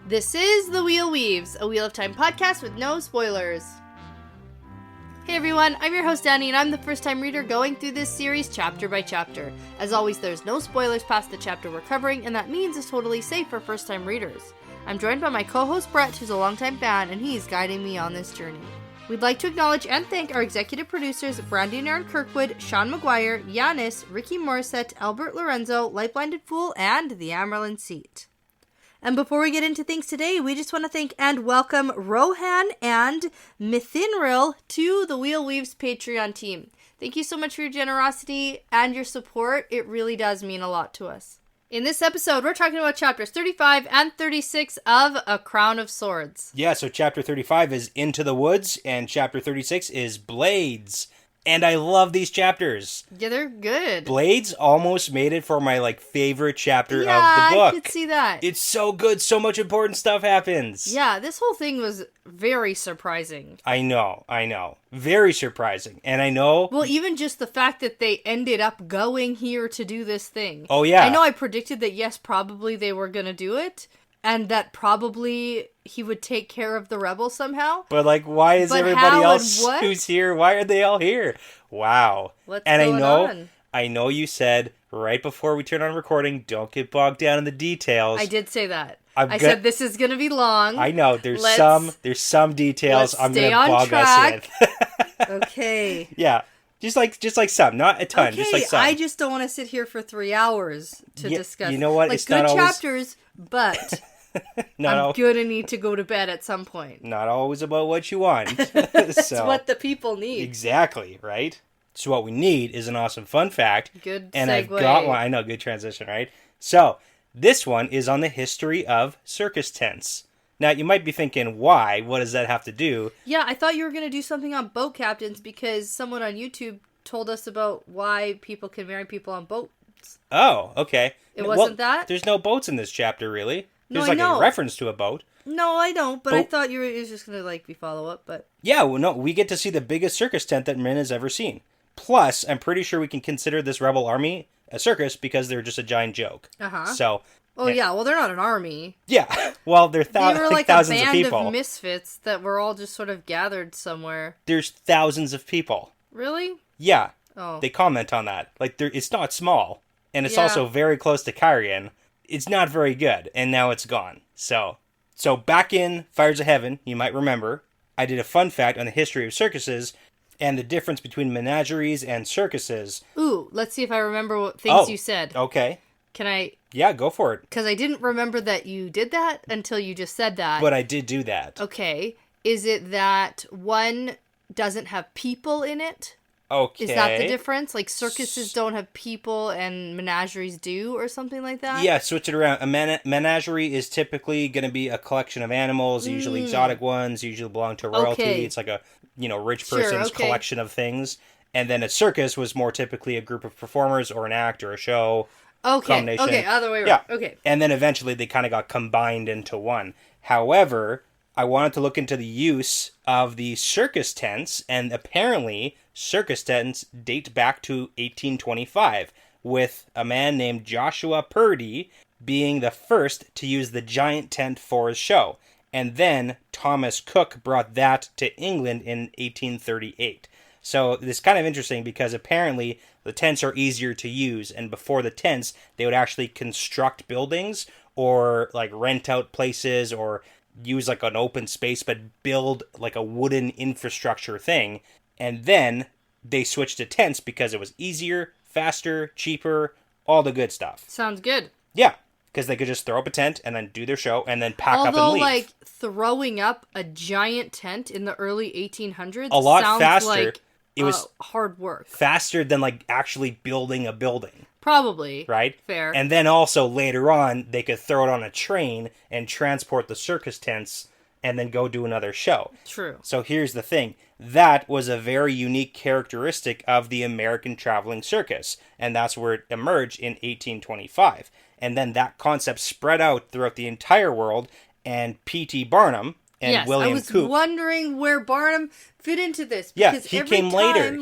This is The Wheel Weaves, a Wheel of Time podcast with no spoilers. Hey everyone, I'm your host Dani, and I'm the first-time reader going through this series chapter by chapter. As always, there's no spoilers past the chapter we're covering, and that means it's totally safe for first-time readers. I'm joined by my co-host Brett, who's a longtime fan, and he's guiding me on this journey. We'd like to acknowledge and thank our executive producers, Brandy and Aaron Kirkwood, Sean McGuire, Yanis, Ricky Morissette, Albert Lorenzo, Light-Blinded Fool, and the Amarylline Seat. And before we get into things today, we just want to thank and welcome Rohan and Mithinril to the Wheel Weaves Patreon team. Thank you so much for your generosity and your support. It really does mean a lot to us. In this episode, we're talking about chapters 35 and 36 of A Crown of Swords. Yeah, so chapter 35 is Into the Woods, and chapter 36 is Blades. And I love these chapters. Yeah, they're good. Blades almost made it for my favorite chapter of the book. Yeah, I could see that. It's so good. So much important stuff happens. Yeah, this whole thing was very surprising. I know. Very surprising. And I know... Well, even just the fact that they ended up going here to do this thing. Oh, yeah. I know I predicted that, yes, probably they were going to do it. And that probably he would take care of the rebels somehow. But, why is everybody else who's here? Why are they all here? Wow. What's going on? I know you said right before we turn on recording, don't get bogged down in the details. I did say that. I said this is going to be long. I know. There's some details I'm going to bog us with. Okay. Yeah. Just like some, not a ton. Okay, just like some. I just don't want to sit here for 3 hours to discuss. You know what? It's good chapters, but I'm gonna need to go to bed at some point. Not always about what you want. That's what the people need. Exactly, right? So what we need is an awesome fun fact. Good and segue. I've got one. I know, good transition, right? So this one is on the history of circus tents. Now, you might be thinking, why? What does that have to do? Yeah, I thought you were going to do something on boat captains because someone on YouTube told us about why people can marry people on boats. Oh, okay. It wasn't that? There's no boats in this chapter, really. No, There's I know. a reference to a boat. No, I don't, but I thought it was just going to be follow-up, but... Yeah, well, no, we get to see the biggest circus tent that Min has ever seen. Plus, I'm pretty sure we can consider this rebel army a circus because they're just a giant joke. Uh-huh. So... Oh, yeah, well, they're not an army. Yeah, well, they're thousands of people. They were like a band of misfits that were all just sort of gathered somewhere. There's thousands of people. Really? Yeah. Oh. They comment on that. It's not small, and it's also very close to Carrion. It's not very good, and now it's gone. So back in Fires of Heaven, you might remember, I did a fun fact on the history of circuses and the difference between menageries and circuses. Ooh, let's see if I remember what things you said. Okay. Can I... Yeah, go for it. Because I didn't remember that you did that until you just said that. But I did do that. Okay. Is it that one doesn't have people in it? Okay. Is that the difference? Circuses don't have people and menageries do or something like that? Yeah, switch it around. A menagerie is typically going to be a collection of animals, usually exotic ones, usually belong to royalty. Okay. It's like a, rich person's collection of things. And then a circus was more typically a group of performers or an act or a show. Okay, other way around. Yeah. Okay. And then eventually they kind of got combined into one. However, I wanted to look into the use of the circus tents, and apparently circus tents date back to 1825, with a man named Joshua Purdy being the first to use the giant tent for his show. And then Thomas Cook brought that to England in 1838. So this is kind of interesting because apparently the tents are easier to use, and before the tents, they would actually construct buildings or rent out places or use an open space, but build a wooden infrastructure thing. And then they switched to tents because it was easier, faster, cheaper, all the good stuff. Sounds good. Yeah, because they could just throw up a tent and then do their show and then pack up and leave. Although, throwing up a giant tent in the early 1800s a lot sounds faster. It was hard work. Faster than actually building a building. Probably. Right? Fair. And then also later on, they could throw it on a train and transport the circus tents and then go do another show. True. So here's the thing. That was a very unique characteristic of the American traveling circus. And that's where it emerged in 1825. And then that concept spread out throughout the entire world. And P.T. Barnum and William Coop. I was wondering where Barnum fit into this. Yeah, he came later.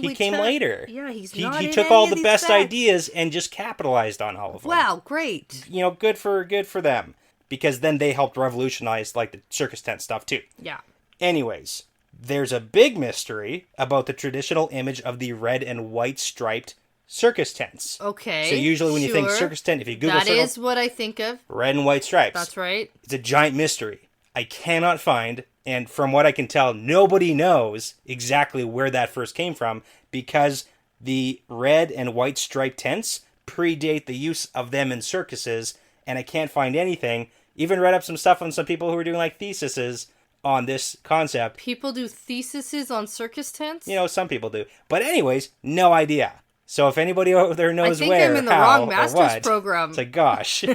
Yeah, he's not He took all the best ideas and just capitalized on all of them. Wow, great. Good for them. because then they helped revolutionize like the circus tent stuff too. Yeah. Anyways, there's a big mystery about the traditional image of the red and white striped circus tents. Okay. So usually when you think circus tent, if you Google that is what I think of. Red and white stripes. That's right. It's a giant mystery. I cannot find, and from what I can tell, nobody knows exactly where that first came from, because the red and white striped tents predate the use of them in circuses, and I can't find anything. Even read up some stuff on some people who were doing like theses on this concept. People do theses on circus tents? You know, some people do. But anyways, no idea. So if anybody over there knows where, I think I'm in the wrong master's program. It's like, gosh.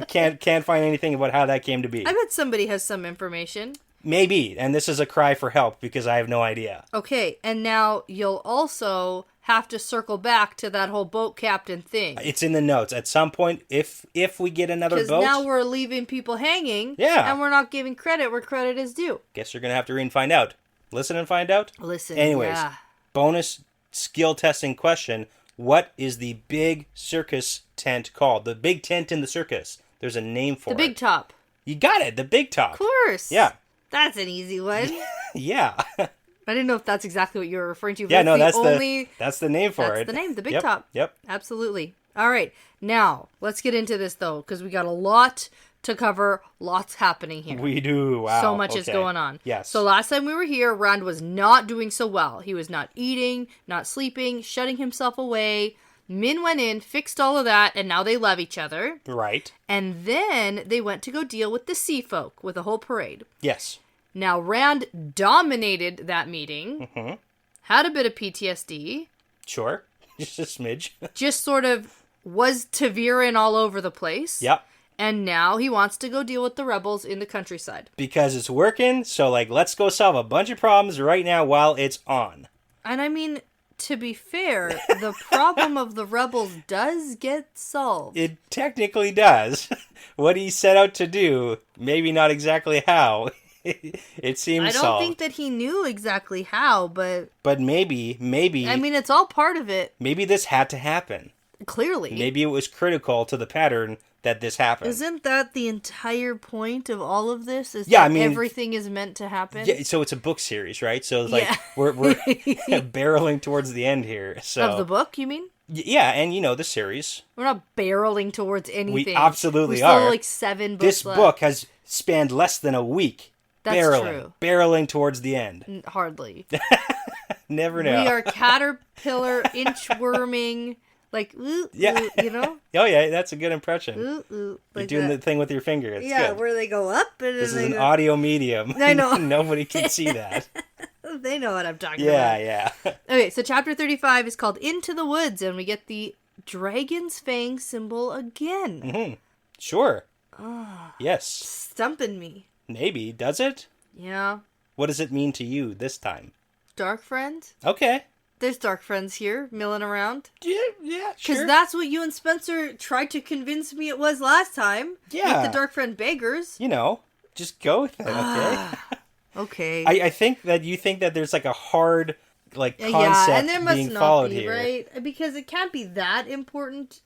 can't find anything about how that came to be. I bet somebody has some information. Maybe, and this is a cry for help because I have no idea. Okay, and now you'll also have to circle back to that whole boat captain thing. It's in the notes. At some point, if we get another boat... Because now we're leaving people hanging, yeah, and we're not giving credit where credit is due. Guess you're going to have to read and find out. Listen and find out? Listen, anyways, yeah. Bonus skill testing question. What is the big circus tent called? The big tent in the circus. There's a name for it. The big top. You got it. The big top. Of course. Yeah. That's an easy one. Yeah. I didn't know if that's exactly what you were referring to. Yeah, no, that's the name for it. That's the name, the big top. Yep. Absolutely. All right. Now, let's get into this, though, because we got a lot to cover. Lots happening here. We do. Wow. So much is going on. Yes. So last time we were here, Rand was not doing so well. He was not eating, not sleeping, shutting himself away. Min went in, fixed all of that, and now they love each other. Right. And then they went to go deal with the sea folk with a whole parade. Yes. Now, Rand dominated that meeting, had a bit of PTSD. Sure. Just a smidge. Just sort of was Taviran all over the place. Yep. And now he wants to go deal with the rebels in the countryside. Because it's working, so like let's go solve a bunch of problems right now while it's on. And I mean, to be fair, the problem of the rebels does get solved. It technically does. What he set out to do, maybe not exactly how. It seems solved. I don't think that he knew exactly how, but... But maybe... I mean, it's all part of it. Maybe this had to happen. Clearly. Maybe it was critical to the pattern that this happened. Isn't that the entire point of all of this? Everything is meant to happen? Yeah, so it's a book series, right? So it's like we're barreling towards the end here. So of the book, you mean? Yeah, and you know the series. We're not barreling towards anything. We absolutely are. We're still like 7 books This left. book has spanned less than a week. That's true. Barreling towards the end. Hardly. Never know. We are caterpillar inchworming, like, ooh, ooh, you know? Oh, yeah, that's a good impression. Ooh, ooh. Like You're doing the thing with your finger. It's good. where they go up. And this is an audio medium. I know. Nobody can see that. They know what I'm talking about. Yeah. Okay, so chapter 35 is called Into the Woods, and we get the dragon's fang symbol again. Mm-hmm. Sure. Yes. Stumping me. Maybe. Does it? Yeah. What does it mean to you this time? Dark friend? Okay. There's dark friends here, milling around. Yeah, sure. Because that's what you and Spencer tried to convince me it was last time. Yeah. With the dark friend beggars. You know, just go with it, okay? Okay. I think that you think that there's like a hard concept and there must being not followed be, here. Right? Because it can't be that important.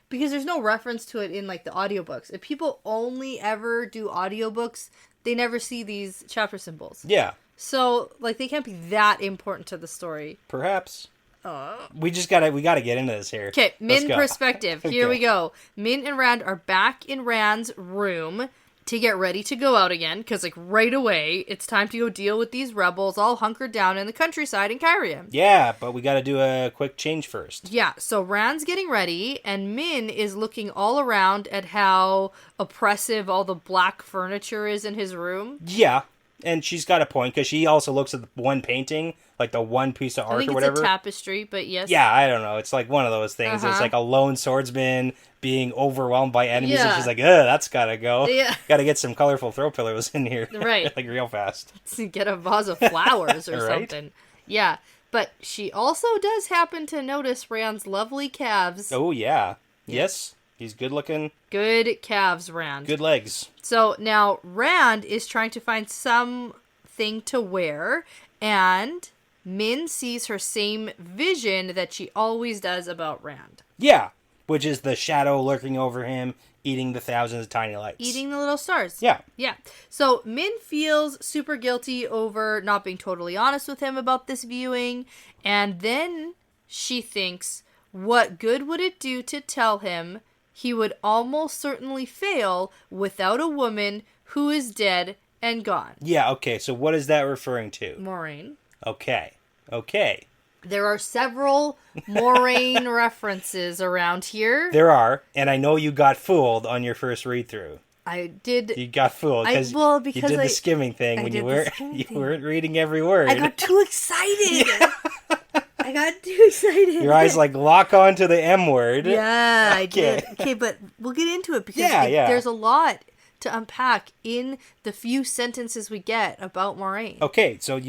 Because there's no reference to it in like the audiobooks. If people only ever do audiobooks, they never see these chapter symbols. Yeah. So, like, they can't be that important to the story. Perhaps. We gotta get into this here. Okay, Min perspective. Here we go. Min and Rand are back in Rand's room to get ready to go out again, because, like, right away, it's time to go deal with these rebels all hunkered down in the countryside in Kyrium. Yeah, but we gotta do a quick change first. Yeah, so Rand's getting ready, and Min is looking all around at how oppressive all the black furniture is in his room. Yeah, and she's got a point, because she also looks at the one painting, like the one piece of art or whatever. It's a tapestry, but yes. Yeah, I don't know. It's like one of those things. It's like a lone swordsman being overwhelmed by enemies, and she's like, ugh, that's gotta go. Yeah. Gotta get some colorful throw pillows in here. Right. Like real fast. To get a vase of flowers or Right? something. Yeah, but she also does happen to notice Rand's lovely calves. Oh, yeah. Yes. He's good looking. Good calves, Rand. Good legs. So now Rand is trying to find something to wear, and Min sees her same vision that she always does about Rand. Yeah. Which is the shadow lurking over him, eating the thousands of tiny lights. Eating the little stars. Yeah. Yeah. So Min feels super guilty over not being totally honest with him about this viewing. And then she thinks, what good would it do to tell him he would almost certainly fail without a woman who is dead and gone? Yeah, okay. So what is that referring to? Moraine. Okay. There are several Moraine references around here. There are, and I know you got fooled on your first read-through. I did. You got fooled because you did the skimming thing when you weren't reading every word. I got too excited. I got too excited. Your eyes lock on to the M word. Yeah, I did. Okay, but we'll get into it because there's a lot to unpack in the few sentences we get about Moraine. Okay, so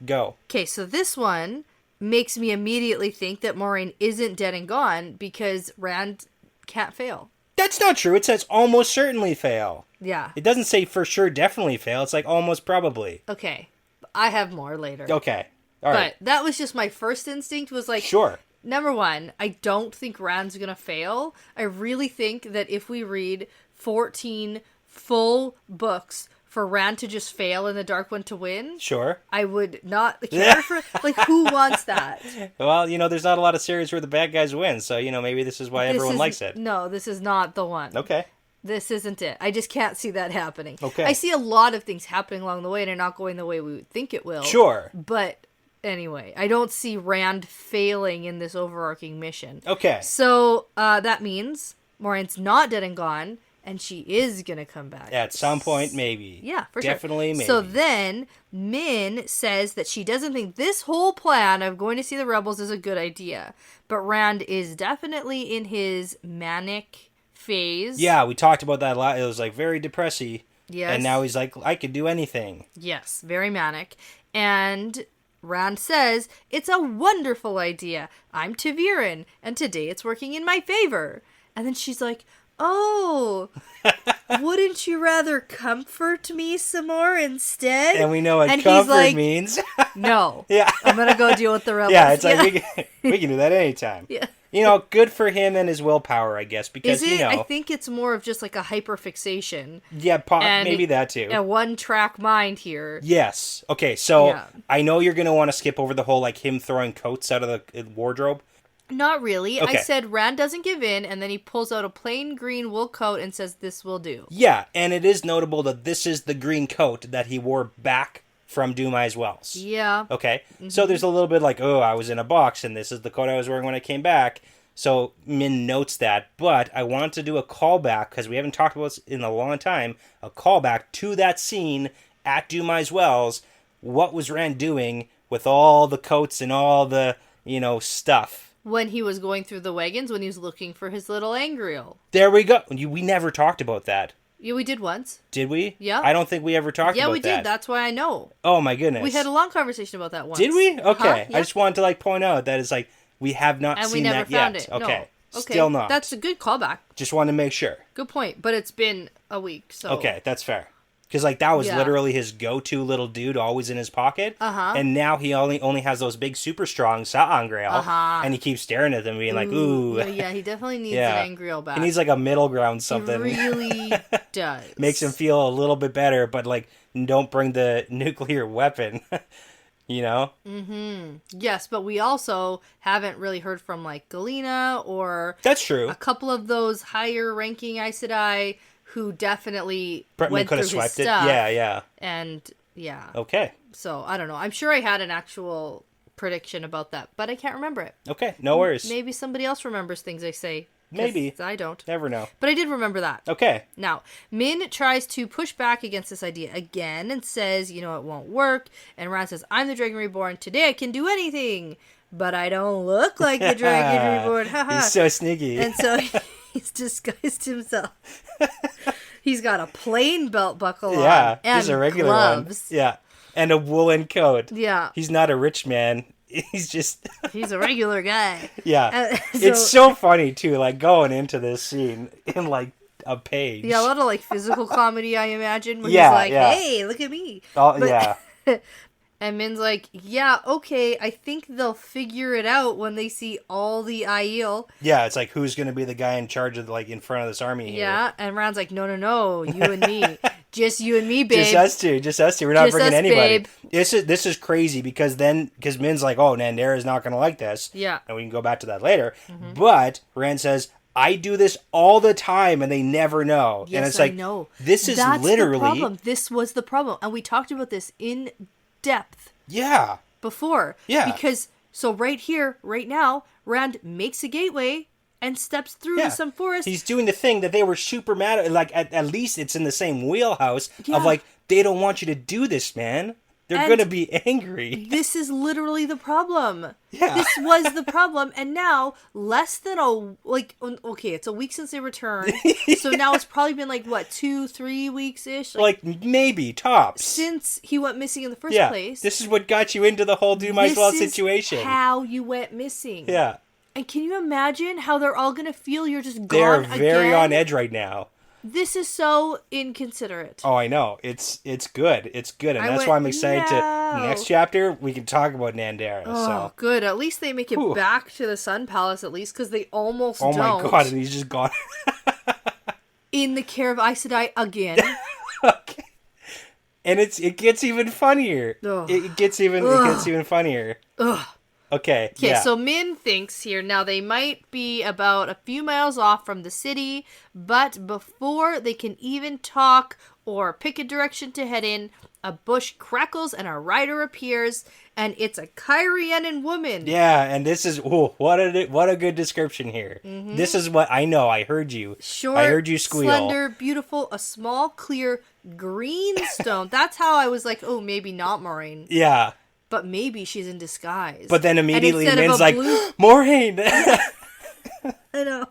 go. Okay, so this one makes me immediately think that Moraine isn't dead and gone because Rand can't fail. That's not true. It says almost certainly fail. Yeah. It doesn't say for sure definitely fail. It's almost probably. Okay. I have more later. Okay. All right. But that was just my first instinct was sure. Number one, I don't think Rand's going to fail. I really think that if we read 14 full books for Rand to just fail and the Dark One to win, sure, I would not care for who wants that? Well, there's not a lot of series where the bad guys win, so maybe this is why everyone likes it. No, this is not the one. Okay. This isn't it. I just can't see that happening. Okay. I see a lot of things happening along the way and they're not going the way we would think it will. Sure. But anyway, I don't see Rand failing in this overarching mission. Okay. So that means Moraine's not dead and gone. And she is going to come back. At some point, maybe. Yeah, for sure. Definitely maybe. So then, Min says that she doesn't think this whole plan of going to see the rebels is a good idea. But Rand is definitely in his manic phase. Yeah, we talked about that a lot. It was very depressy. Yes. And now he's like, I could do anything. Yes, very manic. And Rand says, it's a wonderful idea. I'm Taviran, and today it's working in my favor. And then she's like, oh, wouldn't you rather comfort me some more instead? And we know what comfort means. No. Yeah. I'm going to go deal with the rebels. Yeah, it's we can do that anytime. Yeah. Good for him and his willpower, I guess, because, I think it's more of just a hyperfixation. Yeah, maybe that too. A one-track mind here. Yes. Okay, so I know you're going to want to skip over the whole, him throwing coats out of the wardrobe. Not really. Okay. I said Rand doesn't give in, and then he pulls out a plain green wool coat and says, this will do. Yeah, and it is notable that this is the green coat that he wore back from Dumai's Wells. Yeah. Okay, So there's a little bit I was in a box, and this is the coat I was wearing when I came back. So Min notes that, but I want to do a callback, because we haven't talked about this in a long time, a callback to that scene at Dumai's Wells. What was Rand doing with all the coats and all the, stuff? When he was going through the wagons, when he was looking for his little angriel. There we go. We never talked about that. Yeah, we did once. Did we? Yeah. I don't think we ever talked about that. Yeah, we did. That's why I know. Oh, my goodness. We had a long conversation about that once. Did we? Okay. Yeah. I just wanted to point out that it's we have not and seen we never that found yet. it. Okay. No. Okay. Still not. That's a good callback. Just wanted to make sure. Good point. But it's been a week, so. Okay, that's fair. Because that was literally his go-to little dude, always in his pocket. Uh-huh. And now he only has those big, super strong Sa'angreal. Uh-huh. And he keeps staring at them, being ooh. Yeah, he definitely needs an angreal back. He needs a middle ground something. He really does. Makes him feel a little bit better, but don't bring the nuclear weapon. Mm-hmm. Yes, but we also haven't really heard from Galena or that's true. A couple of those higher ranking Aes Sedai who definitely Bretman went could through have swiped his stuff. Yeah. And yeah. Okay. So I don't know. I'm sure I had an actual prediction about that, but I can't remember it. Okay, no worries. Maybe somebody else remembers things I say. Maybe. I don't. Never know. But I did remember that. Okay. Now, Min tries to push back against this idea again and says, it won't work. And Rand says, I'm the Dragon Reborn. Today I can do anything. But I don't look like the Dragon Reborn. He's so sneaky. And so he's disguised himself. He's got a plain belt buckle on. Yeah, and he's a regular gloves. one. Yeah, and a woolen coat. Yeah. He's not a rich man. He's just... He's a regular guy. Yeah. It's so funny, too, going into this scene in, a page. Yeah, a lot of, physical comedy, I imagine. Where he's like, hey, look at me. Oh, yeah. And Min's like, yeah, okay, I think they'll figure it out when they see all the Aiel. Yeah, it's like, who's going to be the guy in charge of, like, in front of this army here? Yeah, and Rand's like, no, you and me. Just you and me, babe. Just us two. We're not Just bringing us, anybody. babe. This is crazy because Min's like, oh, Nandera's not going to like this. Yeah. And we can go back to that later. Mm-hmm. But Rand says, I do this all the time and they never know. Yes, and it's like, I know. This is That's literally... the problem. This was the problem. And we talked about this in depth. Yeah. Before. Yeah. Because, so right here, right now, Rand makes a gateway and steps through to some forest. He's doing the thing that they were super mad at. Like, at least it's in the same wheelhouse of, like, they don't want you to do this, man. They're going to be angry. This is literally the problem. Yeah. This was the problem. And now, less than it's a week since they returned. So now it's probably been, 2-3 weeks-ish? Like, maybe, tops. Since he went missing in the first place. This is what got you into the whole do might as well situation. This is how you went missing. Yeah. And can you imagine how they're all going to feel you're just gone They're again? very on edge right now. This is so inconsiderate. Oh, I know. It's good. It's good. And that's why I'm excited to... Next chapter, we can talk about Nandera. Oh, good. At least they make it back to the Sun Palace, at least, because they almost don't. Oh, my God. And he's just gone. In the care of Aes Sedai again. Okay. And it gets even funnier. Ugh. It gets even funnier. Ugh. Okay, so Min thinks here, now they might be about a few miles off from the city, but before they can even talk or pick a direction to head in, a bush crackles and a rider appears, and it's a Kyrianan woman. Yeah, and this is, what a good description here. Mm-hmm. This is what I know, I heard you. Short, I heard you squeal. Slender, beautiful, a small, clear, green stone. That's how I was like, oh, maybe not Moraine. Yeah. But maybe she's in disguise. But then immediately Min's like, Moraine! I know.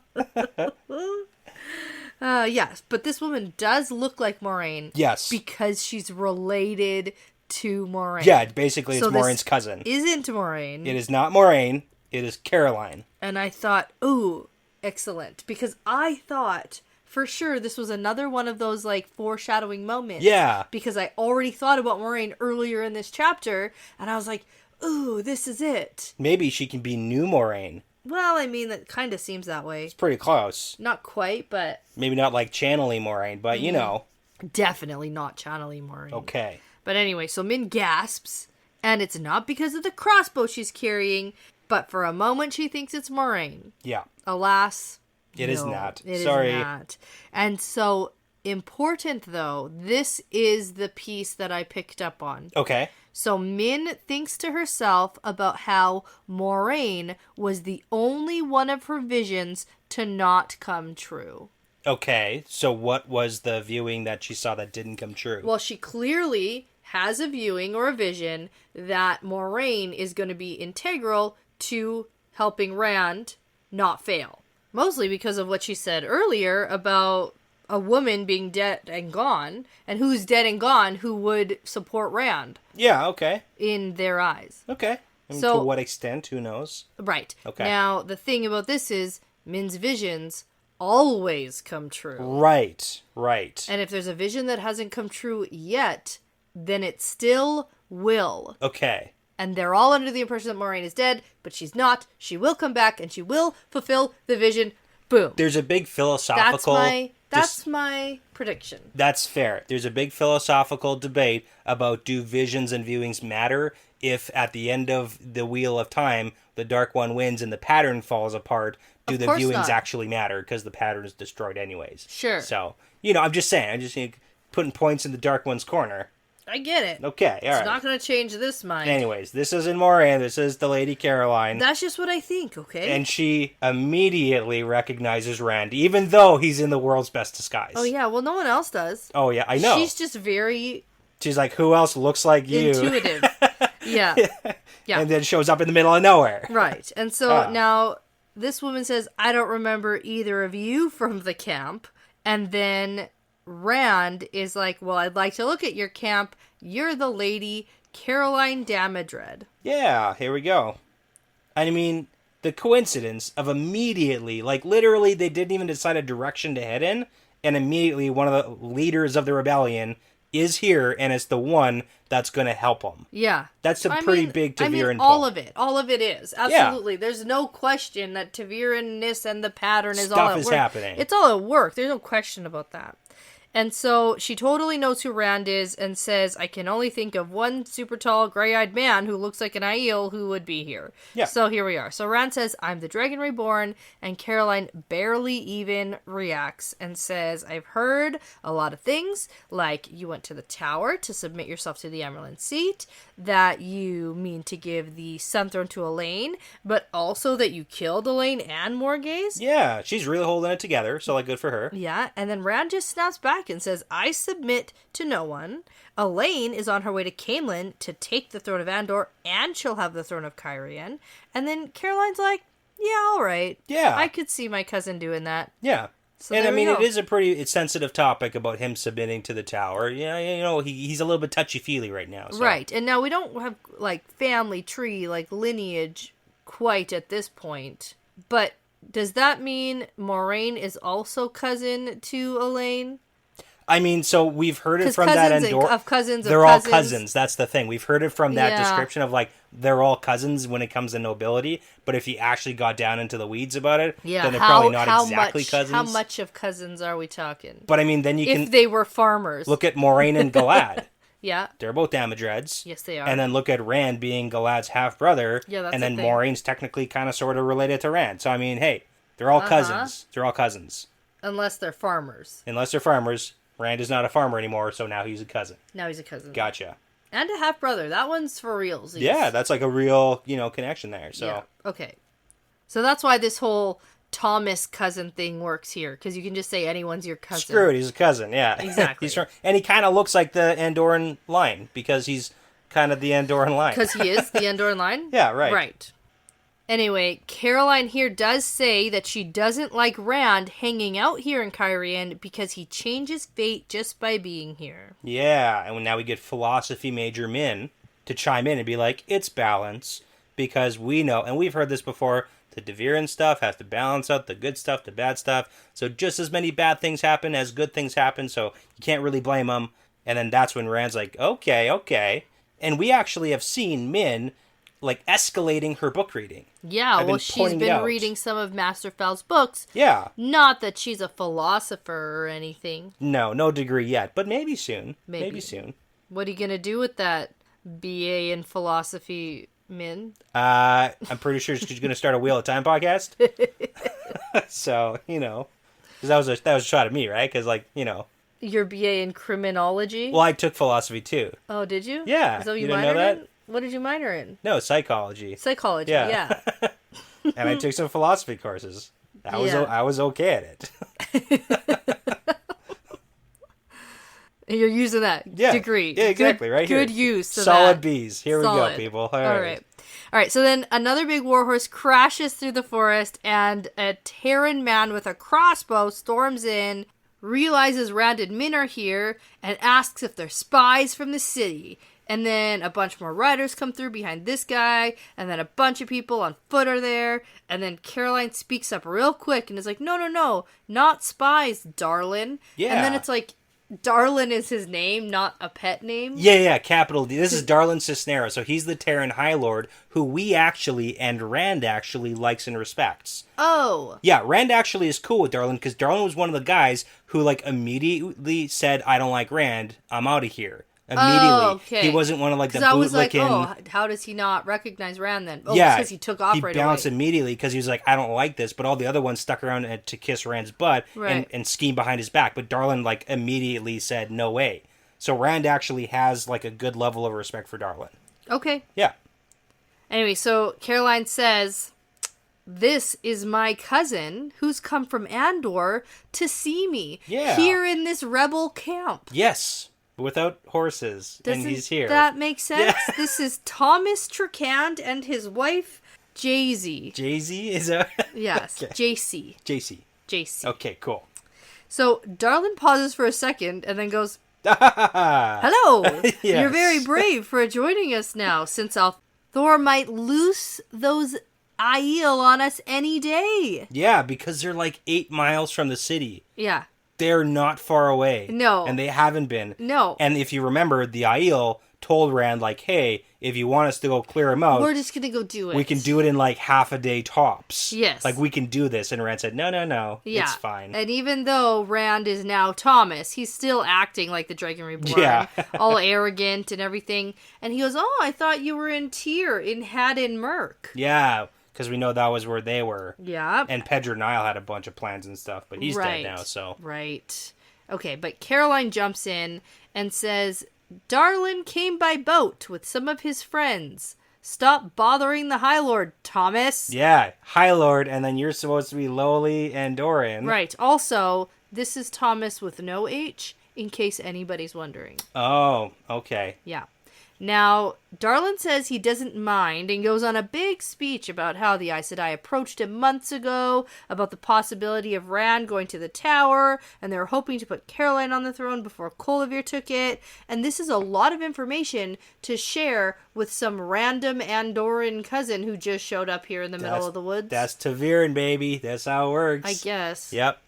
Yes, but this woman does look like Moraine. Yes. Because she's related to Moraine. Yeah, basically it's Moraine's cousin. Isn't Moraine. It is not Moraine. It is Caroline. And I thought, ooh, excellent. Because I thought... For sure, this was another one of those, foreshadowing moments. Yeah. Because I already thought about Moraine earlier in this chapter, and I was like, ooh, this is it. Maybe she can be new Moraine. Well, I mean, that kind of seems that way. It's pretty close. Not quite, but... Maybe not like channeling Moraine, but you know. Definitely not channeling Moraine. Okay. But anyway, so Min gasps, and it's not because of the crossbow she's carrying, but for a moment she thinks it's Moraine. Yeah. Alas... It is not. Sorry. Is not. And so, important though, this is the piece that I picked up on. Okay. So Min thinks to herself about how Moraine was the only one of her visions to not come true. Okay. So what was the viewing that she saw that didn't come true? Well, she clearly has a viewing or a vision that Moraine is going to be integral to helping Rand not fail. Mostly because of what she said earlier about a woman being dead and gone, and who's dead and gone who would support Rand. Yeah, okay. In their eyes. Okay. And so, to what extent, who knows? Right. Okay. Now, the thing about this is, Min's visions always come true. Right, right. And if there's a vision that hasn't come true yet, then it still will. Okay. And they're all under the impression that Moraine is dead, but she's not. She will come back, and she will fulfill the vision. Boom. There's a big philosophical... That's my prediction. That's fair. There's a big philosophical debate about do visions and viewings matter if at the end of the Wheel of Time, the Dark One wins and the pattern falls apart. Do the viewings actually matter? Because the pattern is destroyed anyways. Sure. So, I'm just saying. I'm just putting points in the Dark One's corner. I get it. Okay, all right. It's not going to change this mind. Anyways, this isn't Moraine. This is the Lady Caroline. That's just what I think, okay? And she immediately recognizes Rand, even though he's in the world's best disguise. Oh, yeah. Well, no one else does. Oh, yeah. I know. She's just very... She's like, who else looks like you? Intuitive. Yeah. Yeah. And then shows up in the middle of nowhere. Right. And so now this woman says, I don't remember either of you from the camp. And then... Rand is like, well, I'd like to look at your camp. You're the Lady Caroline Damodred. Yeah, here we go. I mean, the coincidence of immediately, literally, they didn't even decide a direction to head in, and immediately one of the leaders of the rebellion is here, and it's the one that's going to help him. Yeah. That's a pretty big Ta'Viran all pull. of it. All of it is. Absolutely. Yeah. There's no question that Ta'Viran-ness and the pattern is all at work. Stuff is happening. It's all at work. There's no question about that. And so she totally knows who Rand is and says, I can only think of one super tall, gray-eyed man who looks like an Aiel who would be here. Yeah. So here we are. So Rand says, I'm the Dragon Reborn, and Caroline barely even reacts and says, I've heard a lot of things, like you went to the tower to submit yourself to the Emerald seat, that you mean to give the Sun Throne to Elaine, but also that you killed Elaine and Morghese. Yeah, she's really holding it together, so like good for her. Yeah, and then Rand just snaps back and says, I submit to no one. Elaine is on her way to Caemlyn to take the throne of Andor, and she'll have the throne of Cairhien. And then Caroline's like, yeah, all right. Yeah. I could see my cousin doing that. Yeah. So and I mean, it is a pretty sensitive topic about him submitting to the tower. Yeah, you know, he's a little bit touchy-feely right now. So. Right. And now we don't have, like, family tree, like, lineage quite at this point. But does that mean Moiraine is also cousin to Elaine? I mean, so we've heard it from that Andor. They're all cousins. That's the thing. We've heard it from that description of like they're all cousins when it comes to nobility. But if you actually got down into the weeds about it, then they're probably not exactly cousins. How much of cousins are we talking? But I mean, then you can if they were farmers. Look at Moiraine and Galad. Yeah, they're both Damodreds. Yes, they are. And then look at Rand being Galad's half brother. Yeah, that's and then Moraine's technically kind of sort of related to Rand. So I mean, hey, they're all cousins. They're all cousins. Unless they're farmers. Rand is not a farmer anymore, so now he's a cousin. Gotcha. And a half-brother. That one's for reals. Yeah, that's like a real, connection there. So yeah. Okay. So that's why this whole Thomas cousin thing works here, because you can just say anyone's your cousin. Screw it, he's a cousin, yeah. Exactly. And he kind of looks like the Andoran line, because he's kind of the Andoran line. Because he is the Andoran line? Yeah, right. Right. Anyway, Caroline here does say that she doesn't like Rand hanging out here in Cairhien because he changes fate just by being here. Yeah, and now we get philosophy major Min to chime in and be like, it's balance, because we know, and we've heard this before, the Ta'Viran stuff has to balance out the good stuff, the bad stuff, so just as many bad things happen as good things happen, so you can't really blame them. And then that's when Rand's like, okay. And we actually have seen Min like escalating her book reading. Yeah, well, she's been reading some of Master Fal's books. Yeah. Not that she's a philosopher or anything. No degree yet, but maybe soon. Maybe soon. What are you going to do with that BA in philosophy, Min? I'm pretty sure she's going to start a Wheel of Time podcast. So, because that was a shot at me, right? Because, Your BA in criminology? Well, I took philosophy, too. Oh, did you? Yeah. Is that what you didn't know that? In? What did you minor in? No, psychology. Psychology, yeah. And I took some philosophy courses. I was okay at it. You're using that degree. Yeah, exactly, right here. Good use of Solid that. Bs. Here we go, people. All right, so then another big warhorse crashes through the forest, and a Terran man with a crossbow storms in, realizes Rand and Min are here, and asks if they're spies from the city. And then a bunch more riders come through behind this guy, and then a bunch of people on foot are there, and then Caroline speaks up real quick and is like, no, not spies, darling. Yeah. And then it's like, Darlin is his name, not a pet name. Yeah, capital D. This is Darlin Cisneros, so he's the Terran High Lord, who we actually, and Rand actually, likes and respects. Oh. Yeah, Rand actually is cool with Darlin, because Darlin was one of the guys who, immediately said, I don't like Rand, I'm out of here. Immediately. Oh, okay. He wasn't one of the bootlicking... I was like, how does he not recognize Rand then? Oh, yeah, because he took off right away. He bounced immediately because he was like, I don't like this, but all the other ones stuck around to kiss Rand's butt and scheme behind his back, but Darlin, immediately said, no way. So Rand actually has, a good level of respect for Darlin. Okay. Yeah. Anyway, so Caroline says, this is my cousin who's come from Andor to see me here in this rebel camp. Yes. Without horses, and he's here. That makes sense? Yeah. This is Thomas Tricand and his wife, Jay-Z. Jay-Z? Is that... Yes, okay. JC. JC. Okay, cool. So, Darlin pauses for a second, and then goes, hello! Yes. You're very brave for joining us now, since Thor might loose those Aiel on us any day. Yeah, because they're 8 miles from the city. Yeah. they're not far away. No. And they haven't been. No. And if you remember, the Aiel told Rand, like, hey, if you want us to go clear him out, we're just going to go do it. we can do it in like half a day tops. Yes. Like, we can do this. And Rand said, no, it's fine. And even though Rand is now Thomas, he's still acting like the Dragon Reborn. Yeah. all arrogant and everything. And he goes, oh, I thought you were in Tyr, in Haddon Merc. Yeah, because we know that was where they were. Yeah. And Pedro Nile had a bunch of plans and stuff, but he's dead now, so. Right. Okay, but Caroline jumps in and says, Darlin came by boat with some of his friends. Stop bothering the High Lord, Thomas. Yeah, High Lord, and then you're supposed to be lowly and Doran. Right. Also, this is Thomas with no H, in case anybody's wondering. Oh, okay. Yeah. Now, Darlin says he doesn't mind and goes on a big speech about how the Aes Sedai approached him months ago, about the possibility of Rand going to the tower, and they were hoping to put Caroline on the throne before Colivir took it. And this is a lot of information to share with some random Andoran cousin who just showed up here in the middle of the woods. That's Taviran, baby. That's how it works. I guess. Yep.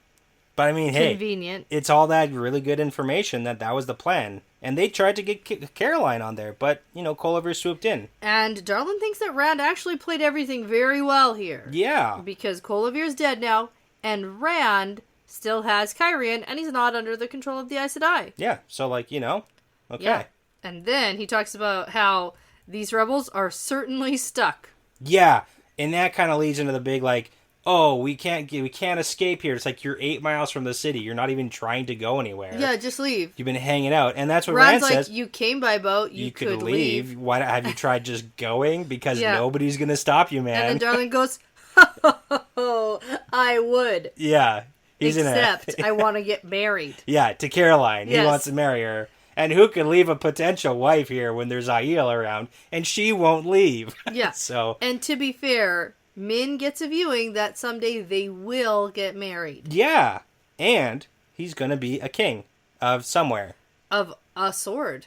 But I mean, Convenient. Hey, it's all that really good information that was the plan. And they tried to get Caroline on there, but, Colivir swooped in. And Darlin thinks that Rand actually played everything very well here. Yeah. Because Colivir's dead now, and Rand still has Kyrian, and he's not under the control of the Aes Sedai. Yeah, so, okay. Yeah. And then he talks about how these rebels are certainly stuck. Yeah, and that kind of leads into the big, oh, we can't escape here. It's like you're 8 miles from the city. You're not even trying to go anywhere. Yeah, just leave. You've been hanging out, and that's what Rand's Rand says. You came by boat. You could leave. Why have you tried just going? Because nobody's gonna stop you, man. And then Darlin goes, "Oh, I would." Yeah, except I want to get married. Yeah, to Caroline. Yes. He wants to marry her. And who can leave a potential wife here when there's Aiel around, and she won't leave? Yeah. So. And to be fair, Min gets a viewing that someday they will get married. Yeah. And he's going to be a king of somewhere. Of a sword.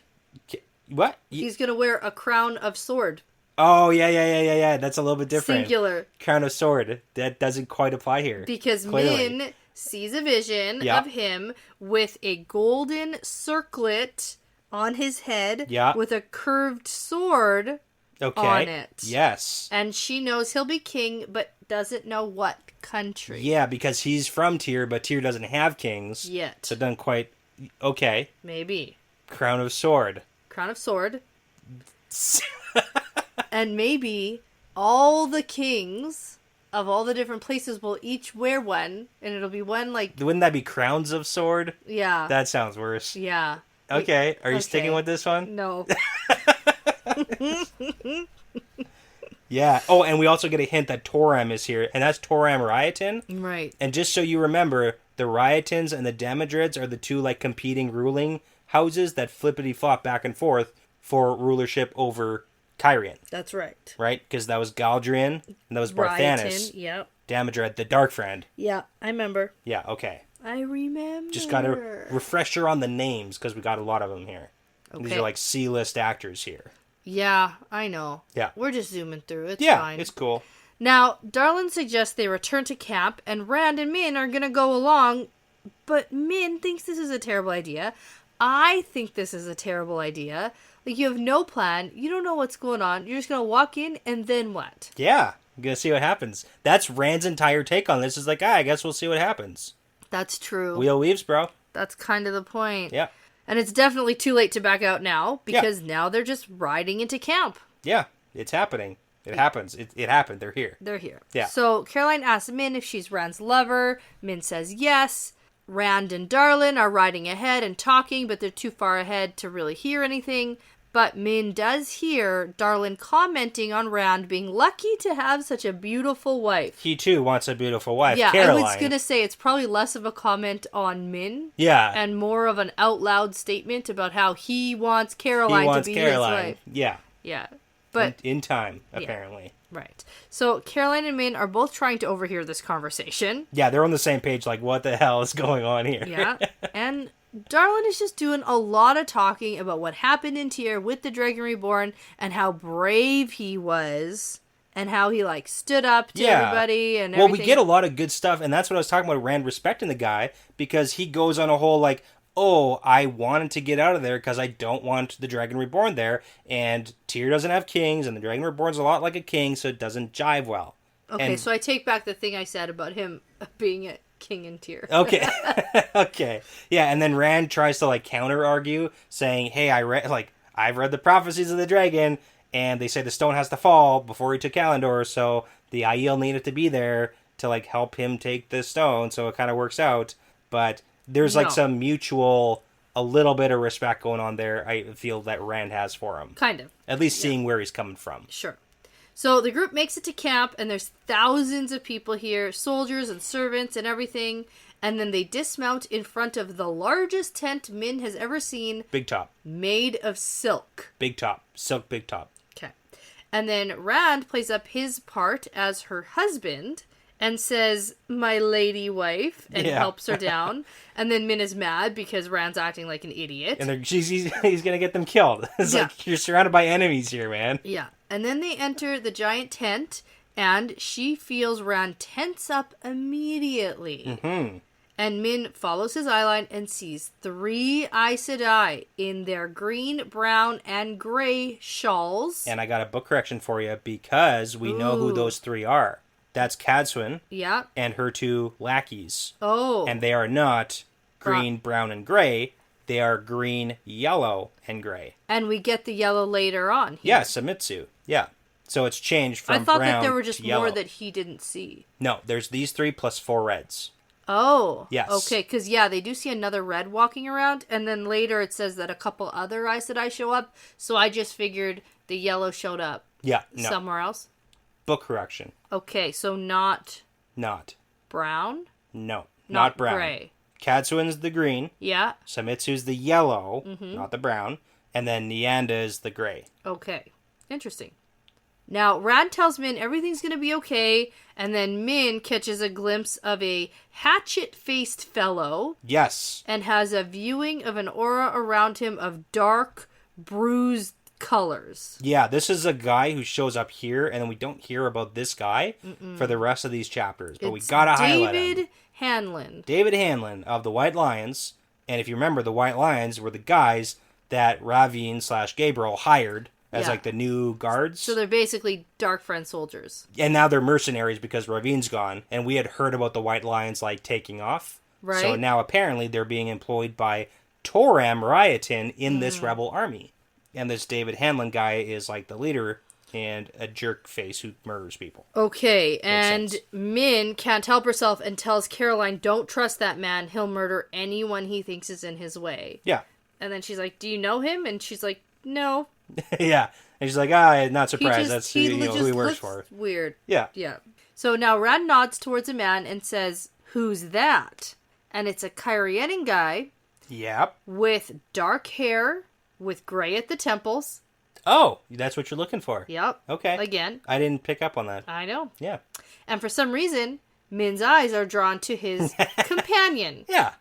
What? He's going to wear a crown of sword. Oh, yeah. That's a little bit different. Singular. Crown of sword. That doesn't quite apply here. Because clearly. Min sees a vision of him with a golden circlet on his head with a curved sword on it. Yes. And she knows he'll be king, but doesn't know what country. Yeah, because he's from Tyr, but Tyr doesn't have kings. Yet. So it doesn't quite... Okay. Maybe. Crown of sword. Crown of sword. And maybe all the kings of all the different places will each wear one, and it'll be one Wouldn't that be crowns of sword? Yeah. That sounds worse. Yeah. Okay. Are you sticking with this one? No. Yeah. Oh, and we also get a hint that Toram is here, and that's Toram Riotin. Right. And just so you remember, the Riotins and the Damodreds are the two competing ruling houses that flippity-flop back and forth for rulership over Kyrian. That's right. Right? Because that was Galdrian, and that was Barthanes. Riotin, yep. Damodred, the Dark Friend. Yeah, I remember. Yeah, okay. I remember. Just got a refresher on the names, because we got a lot of them here. Okay. These are C-list actors here. Yeah, I know. Yeah. We're just zooming through. It's fine. Yeah, it's cool. Now, Darlin suggests they return to camp, and Rand and Min are going to go along, but Min thinks this is a terrible idea. I think this is a terrible idea. You have no plan. You don't know what's going on. You're just going to walk in, and then what? Yeah, I'm going to see what happens. That's Rand's entire take on this. Is I guess we'll see what happens. That's true. Wheel weaves, bro. That's kind of the point. Yeah. And it's definitely too late to back out now, because now they're just riding into camp. Yeah, it's happening. It happens. It happened. They're here. They're here. Yeah. So Caroline asks Min if she's Rand's lover. Min says yes. Rand and Darlin are riding ahead and talking, but they're too far ahead to really hear anything. But Min does hear Darlin commenting on Rand being lucky to have such a beautiful wife. He, too, wants a beautiful wife, yeah, Caroline. I was going to say it's probably less of a comment on Min. Yeah. And more of an out-loud statement about how he wants Caroline to be his wife. Yeah. Yeah. But in time, apparently. Yeah. Right. So Caroline and Min are both trying to overhear this conversation. Yeah, they're on the same page, what the hell is going on here? Yeah. And Darlin is just doing a lot of talking about what happened in Tyr with the Dragon Reborn and how brave he was and how he, like, stood up to Yeah. everybody and Well, everything. we get a lot of good stuff, and that's what I was talking about, Rand respecting the guy, because he goes on a whole, like, oh, I wanted to get out of there because I don't want the Dragon Reborn there, and Tyr doesn't have kings, and the Dragon Reborn's a lot like a king, so it doesn't jive well. Okay, And- so I take back the thing I said about him being a king in Tyr. Okay. Okay. Yeah, and then Rand tries to, like, counter-argue, saying, hey, I've read the prophecies of the dragon, and they say the stone has to fall before he took Kalandor, so the Aiel needed to be there to, like, help him take the stone, so it kind of works out. But there's, like, No. some mutual, a little bit of respect going on there, I feel, that Rand has for him. Kind of. At least seeing where he's coming from. Sure. So the group makes it to camp, and there's thousands of people here, soldiers and servants and everything. And then they dismount in front of the largest tent Min has ever seen, Big top. made of silk. Big top. Silk big top. Okay. And then Rand plays up his part as her husband and says, my lady wife, and Yeah. helps her down. And then Min is mad because Rand's acting like an idiot. And he's going to get them killed. It's Yeah. like, you're surrounded by enemies here, man. Yeah. And then they enter the giant tent, and she feels Rand tense up immediately. Mm-hmm. And Min follows his eyeline and sees 3 Aes Sedai in their green, brown, and gray shawls. And I got a book correction for you because we know who Ooh. those 3 are. That's Cadsuane Yeah. and her 2 lackeys. Oh. And they are not green, brown, and gray. They are green, yellow, and gray. And we get the yellow later on. Yeah, Samitsu. Yeah. So it's changed from I thought brown that there were just to yellow. more that he didn't see. No, there's these 3 plus 4 reds. Oh. Yes. Okay, because, yeah, they do see another red walking around, and then later it says that a couple other Aes Sedai show up, so I just figured the yellow showed up Yeah, no. somewhere else. Book correction. Okay, so not Not. brown? No. Not Not brown. gray. Cadsuane's the green. Yeah, Samitsu's the yellow, Mm-hmm. not the brown. And then Nyanda is the gray. okay. Interesting. Now, Rand tells Min everything's going to be okay, and then Min catches a glimpse of a hatchet-faced fellow Yes. and has a viewing of an aura around him of dark, bruised colors. Yeah, this is a guy who shows up here, and then we don't hear about this guy for the rest of these chapters. But we It's gotta highlight him. David Hanlon. David Hanlon of the White Lions. And if you remember, the White Lions were the guys that Ravine/Gabriel hired as Yeah. like the new guards. So they're basically Dark Friend soldiers. And now they're mercenaries because Ravine's gone. And we had heard about the White Lions like taking off. Right. So now apparently they're being employed by Toram Riotin in this rebel army. And this David Hanlon guy is like the leader and a jerk face who murders people. Okay, and sense. Min can't help herself and tells Caroline, don't trust that man. He'll murder anyone he thinks is in his way. Yeah. And then she's like, do you know him? And she's like, no. Yeah. And she's like, I'm not He surprised. just, That's he who just he works looks for. weird. Yeah. Yeah. So now Rand nods towards a man and says, who's that? And it's a Kyrianan guy Yep. with dark hair, with gray at the temples. Oh, that's what you're looking for. Yep. Okay. Again. I didn't pick up on that. I know. Yeah. And for some reason, Min's eyes are drawn to his companion. Yeah.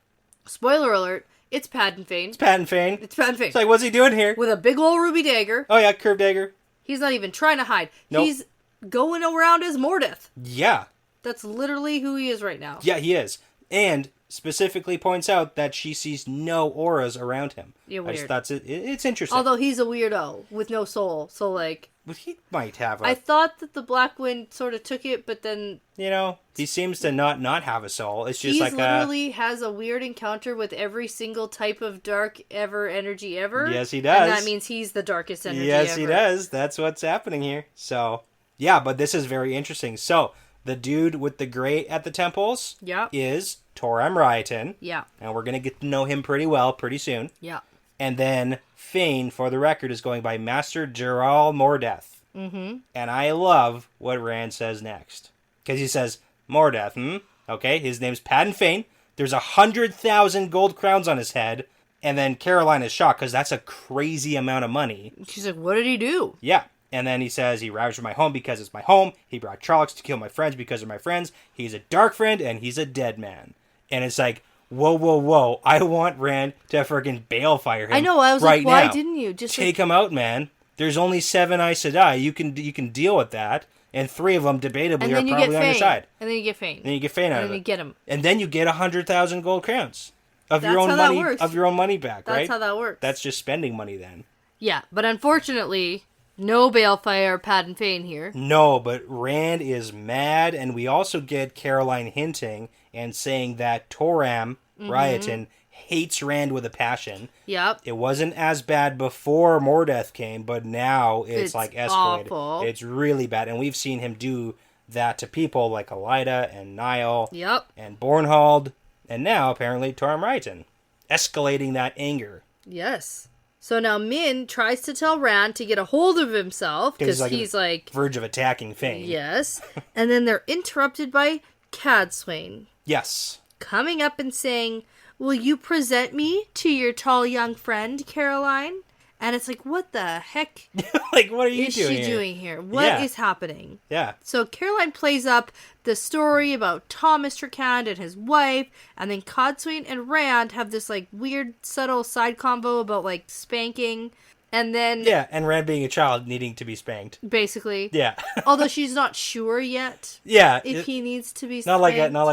Spoiler alert, it's Padan Fane. Pat and Fane. It's Padan Fane. It's like, what's he doing here? With a big old ruby dagger. Oh, yeah, curved dagger. He's not even trying to hide. Nope. He's going around as Mordeth. Yeah. That's literally who he is right now. Yeah, he is. And specifically points out that she sees no auras around him. Yeah, I just weird. thought it's interesting. Although he's a weirdo with no soul. So, like, But he might have a, I thought that the Black Wind sort of took it, but then you know, he seems to not have a soul. It's just he like literally has a weird encounter with every single type of dark energy ever. Yes, he does. And that means he's the darkest energy yes, ever. he does. That's what's happening here. So, yeah, but this is very interesting. So, the dude with the gray at the temples Yeah. is Toram Riotin. Yeah. And we're going to get to know him pretty well pretty soon. Yeah. And then Fane, for the record, is going by Master Geral Mordeth. Mm-hmm. And I love what Rand says next. Because he says, Mordeth, Okay, his name's Padan Fane. There's 100,000 gold crowns on his head. And then Caroline is shocked because that's a crazy amount of money. She's like, what did he do? Yeah. And then he says he ravaged my home because it's my home. He brought Trollocs to kill my friends because they're my friends. He's a dark friend and he's a dead man. And it's like, whoa. I want Rand to freaking balefire him. I know. I was right like, why now. didn't you? Just Take him out, man. There's only 7 Aes Sedai. You can deal with that. And 3 of them, debatably, And are then you probably get on your Fane. side. And then you get Fane. Then you get Fane out of it. And then you get him. And then you get 100,000 gold crowns of That's your own how that money works. of your own money back, right? That's how that works. That's just spending money then. Yeah, but unfortunately, no Balefire or Padden Fane here. No, but Rand is mad, and we also get Caroline hinting and saying that Toram Ryoton hates Rand with a passion. Yep. It wasn't as bad before Mordeth came, but now it's like escalated. Awful. It's really bad, and we've seen him do that to people like Elida and Niall Yep. and Bornhald, and now apparently Toram Ryoton, escalating that anger. Yes. So now Min tries to tell Rand to get a hold of himself because he's like verge of attacking Fane. Yes. And then they're interrupted by Cadsuane Yes. coming up and saying, "Will you present me to your tall young friend, Caroline?" And it's like, what the heck Like, what are you is doing she here? doing here? What is happening? Yeah. So Caroline plays up the story about Thomas Tricand and his wife, and then Cadsuane and Rand have this like weird subtle side convo about like spanking, and then Yeah, and Rand being a child needing to be spanked. basically, Yeah. although she's not sure yet Yeah. if he needs to be not spanked. not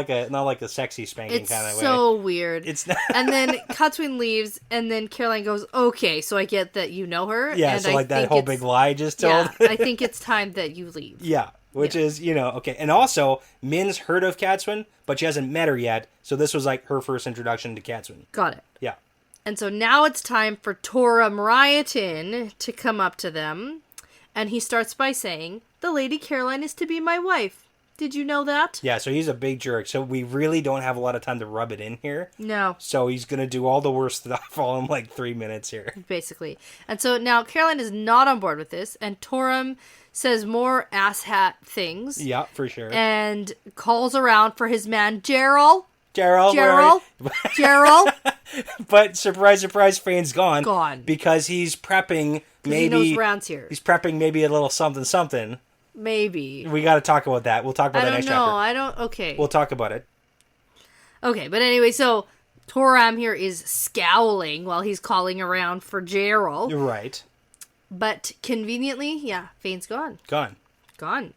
like a sexy spanking It's kind of way. so weird. It's not. And then Cadsuane leaves, and then Caroline goes, "Okay, so I get that you know her." Yeah, and so I like that think whole it's- big lie just told. Yeah, I think it's time that you leave. Yeah, which Yeah. is, okay. And also, Min's heard of Cadsuane, but she hasn't met her yet, so this was like her first introduction to Cadsuane. Got it. Yeah. And so now it's time for Toram Ryoton to come up to them, and he starts by saying, "The Lady Caroline is to be my wife. Did you know that?" Yeah, so he's a big jerk, so we really don't have a lot of time to rub it in here. No, So he's going to do all the worst stuff all in like 3 minutes here. basically. And so now Caroline is not on board with this, and Toram says more asshat things. Yeah, for sure. And calls around for his man Gerald. Gerald. Gerald. But surprise, surprise, Fane's gone. Gone. Because he's prepping He knows Rand's here. He's prepping maybe a little something something. Maybe. We got to talk about that. We'll talk about I that don't next know. chapter. I don't. Okay. We'll talk about it. Okay, but anyway, so Toram here is scowling while he's calling around for Gerald. Right. But conveniently, yeah, Fane's gone. Gone.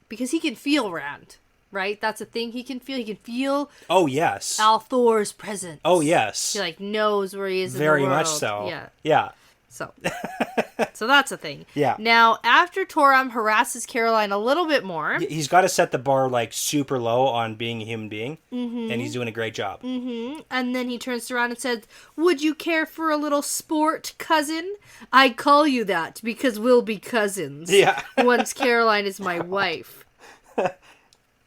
Because he can feel Rand, right? That's a thing he can feel. He can feel Oh, yes. Althor's presence. Oh, yes. He, like, knows where he is Very in the world. much so. Yeah. Yeah. So that's a thing. Yeah. Now, after Toram harasses Caroline a little bit more. He's got to set the bar, like, super low on being a human being. Mm-hmm. And he's doing a great job. Mm-hmm. And then he turns around and says, "Would you care for a little sport, cousin? I call you that because we'll be cousins. Yeah. Once Caroline is my wife."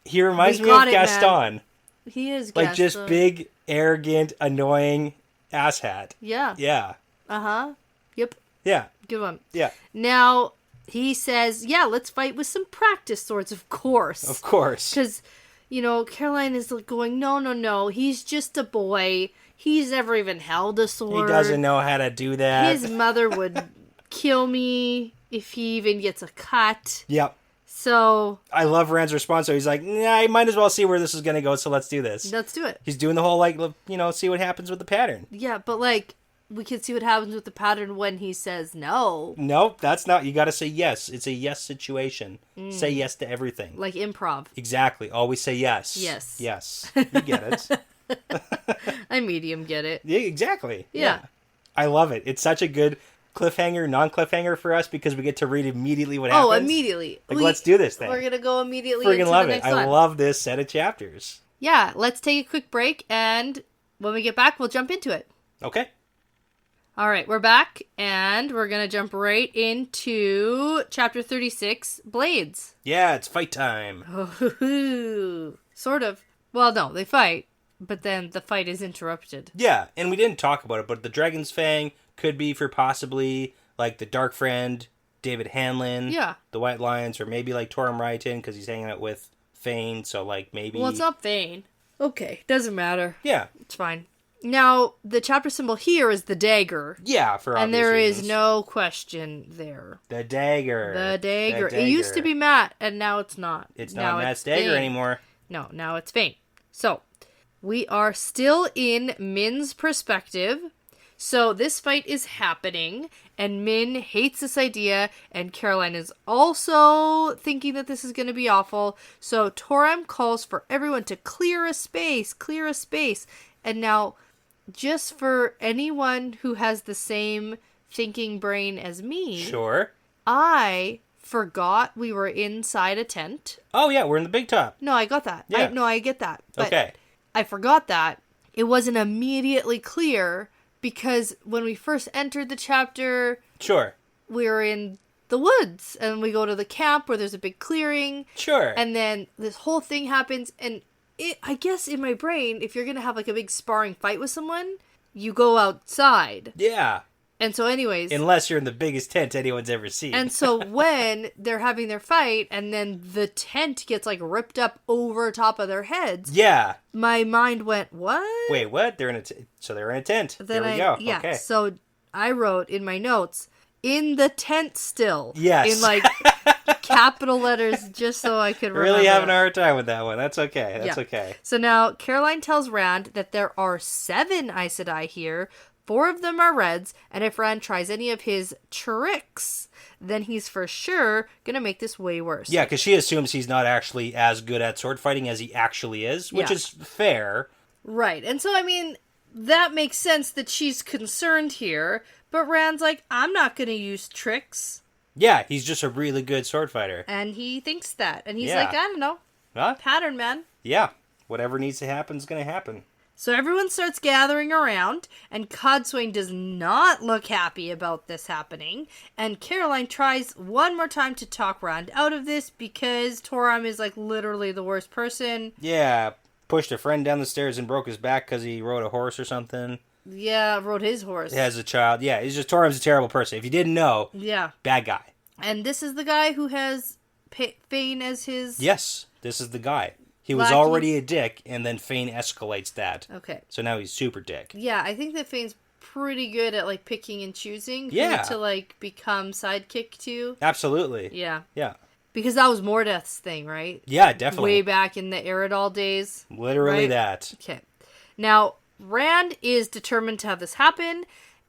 He reminds We me of got it, man. Gaston. He is Like, just Gaston. big, arrogant, annoying asshat. Yeah. Yeah. Uh-huh. Yep. Yeah. Good one. Yeah. Now, he says, "Yeah, let's fight with some practice swords, of course." Of course. Because, Caroline is like going, no, he's just a boy. He's never even held a He sword. doesn't know how to do that. His mother would kill me if he even gets a cut. Yep. So, I love Rand's response. So he's like, "Nah, I might as well see where this is going to go, so let's do this." let's do it. He's doing the whole, like, see what happens with the pattern. Yeah, but like, we can see what happens with the pattern when he says no. Nope, that's not. You got to say yes. It's a yes situation. Say yes to everything. Like improv. Exactly. Always say yes. Yes. Yes. You get it. I medium get it. Yeah, exactly. Yeah. I love it. It's such a good cliffhanger, non-cliffhanger for us because we get to read immediately what happens. Oh, immediately. Like, let's do this thing. We're going to go immediately Friggin' into love the it. next I one. love this set of chapters. Yeah, let's take a quick break, and when we get back, we'll jump into it. Okay. All right, we're back, and we're going to jump right into Chapter 36, Blades. Yeah, it's fight time. Oh, sort of. Well, no, they fight, but then the fight is interrupted. Yeah, and we didn't talk about it, but the Dragon's Fang could be for possibly, like, the Dark Friend, David Hanlon. Yeah. The White Lions, or maybe, like, Toram Ryoton, because he's hanging out with Fane, so, like, maybe... Well, it's not Fane. Okay, doesn't matter. Yeah. It's fine. Now, the chapter symbol here is the dagger. Yeah, for obvious And there is reasons. no question there. The dagger. The dagger. It used to be Matt, and now it's not. It's now not Matt's it's dagger Fane. anymore. No, now it's Fane. So, we are still in Min's perspective. So this fight is happening, and Min hates this idea, and Caroline is also thinking that this is going to be awful. So Toram calls for everyone to clear a space. And now, just for anyone who has the same thinking brain as me, Sure. I forgot we were inside a tent. Oh, yeah, we're in the big top. No, I got that. Yeah. I get that. But Okay. I forgot that. It wasn't immediately clear because when we first entered the chapter, Sure. we were in the woods and we go to the camp where there's a big clearing. Sure. And then this whole thing happens. And I guess in my brain, if you're going to have like a big sparring fight with someone, you go outside. Yeah. And so anyways... Unless you're in the biggest tent anyone's ever seen. And so when they're having their fight and then the tent gets like ripped up over top of their heads... Yeah. My mind went, what? Wait, what? They're in a so they're in a tent. Then there we go. Yeah, okay. so I wrote in my notes, in the tent still. Yes. In like capital letters just so I could remember. Really having a hard time with that one. That's okay. That's okay. So now Caroline tells Rand that there are 7 Aes Sedai here. 4 of them are Reds, and if Rand tries any of his tricks, then he's for sure gonna make this way worse. Yeah, because she assumes he's not actually as good at sword fighting as he actually is, which is fair. Right, and so, I mean, that makes sense that she's concerned here, but Rand's like, I'm not gonna use tricks. Yeah, he's just a really good sword fighter. And he thinks that, and he's Yeah. like, I don't know, Huh? pattern, man. Yeah, whatever needs to happen is going to happen. So everyone starts gathering around, and Codswain does not look happy about this happening, and Caroline tries one more time to talk Rand out of this because Toram is like literally the worst person. Yeah, pushed a friend down the stairs and broke his back because he rode a horse or something. Yeah, rode his horse. As a child. Yeah, he's just Toram's a terrible person. If you didn't know, bad guy. And this is the guy who has Fane as his... Yes, this is the guy. He was Lackey. already a dick, and then Fane escalates that. Okay. So now he's super dick. Yeah, I think that Fane's pretty good at, like, picking and choosing who Yeah. to, like, become sidekick to. Absolutely. Yeah. Yeah. Because that was Mordeth's thing, right? Yeah, definitely. Way back in the Eridol days. Literally right? that. Okay. Now, Rand is determined to have this happen,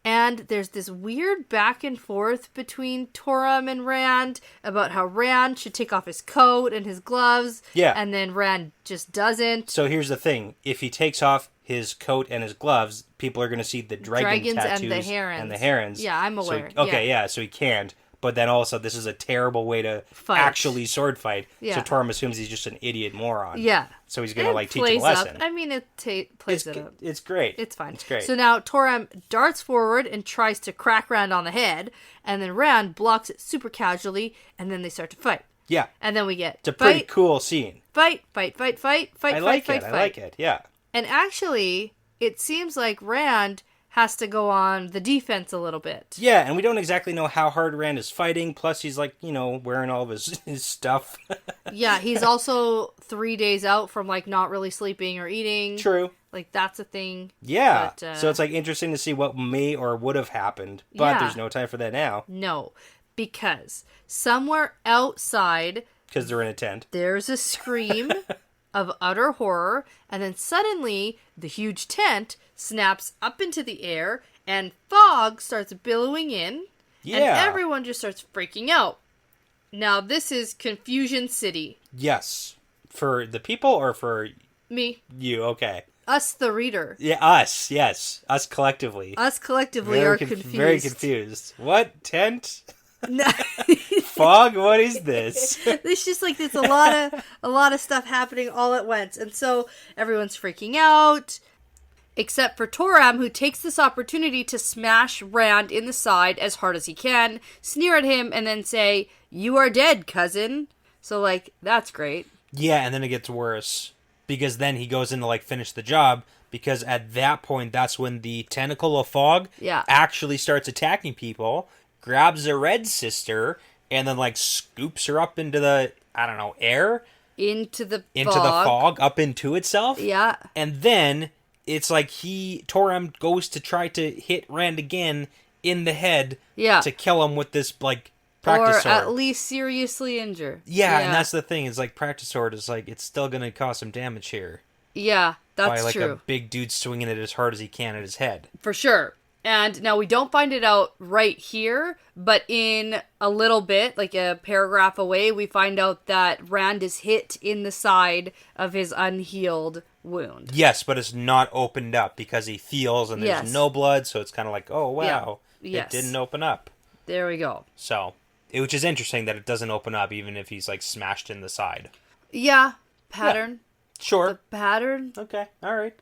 and there's this weird back and forth between Toram and Rand about how Rand should take off his coat and his gloves. Yeah. And then Rand just doesn't. So here's the thing. If he takes off his coat and his gloves, people are going to see the dragons tattoos and the herons. and the herons. Yeah, I'm aware. So, okay, yeah, so he can't. But then also, this is a terrible way to Fight. actually sword fight. Yeah. So Toram assumes he's just an idiot moron. Yeah. So he's going to, like, teach him plays a lesson. up. I mean, it plays it up. It's great. It's fine. It's great. So now Toram darts forward and tries to crack Rand on the head, and then Rand blocks it super casually, and then they start to fight. Yeah. And then we get It's a pretty cool scene. fight, I like it, yeah. And actually, it seems like Rand has to go on the defense a little bit. Yeah, and we don't exactly know how hard Rand is fighting, plus he's, like, wearing all of his stuff. Yeah, he's also 3 days out from, like, not really sleeping or eating. True. Like, that's a thing. Yeah. But, so it's, like, interesting to see what may or would have happened, but there's no time for that now. No, because somewhere outside... Because they're in a tent. There's a scream of utter horror, and then suddenly the huge tent snaps up into the air, and fog starts billowing in, and everyone just starts freaking out. Now, this is Confusion City. Yes. For the people or for Me. you? Okay. Us, the reader. Yeah, us. Yes. Us collectively. Us collectively are confused. Very confused. What? Tent? No. Fog? What is this? It's just like there's a lot of stuff happening all at once, and so everyone's freaking out, except for Toram, who takes this opportunity to smash Rand in the side as hard as he can, sneer at him, and then say, "You are dead, cousin." So, like, that's great. Yeah, and then it gets worse, because then he goes in to, like, finish the job, because at that point, that's when the tentacle of fog actually starts attacking people, grabs a red sister, and then, like, scoops her up into the, I don't know, air? Into the fog, up into itself? Yeah. And then, it's like Toram goes to try to hit Rand again in the head to kill him with this, like, practice sword. Or at least seriously injure. Yeah, and that's the thing, is, like, practice sword is, like, it's still gonna cause some damage here. Yeah, that's by, like, true. a big dude swinging it as hard as he can at his head. For sure. And now we don't find it out right here, but in a little bit, like a paragraph away, we find out that Rand is hit in the side of his unhealed wound. Yes, but it's not opened up because he feels and there's no blood, so it's kind of like, oh, wow, it didn't open up. There we go. So, which is interesting that it doesn't open up even if he's like smashed in the side. Yeah, pattern. Yeah. Sure. The pattern. Okay, all right.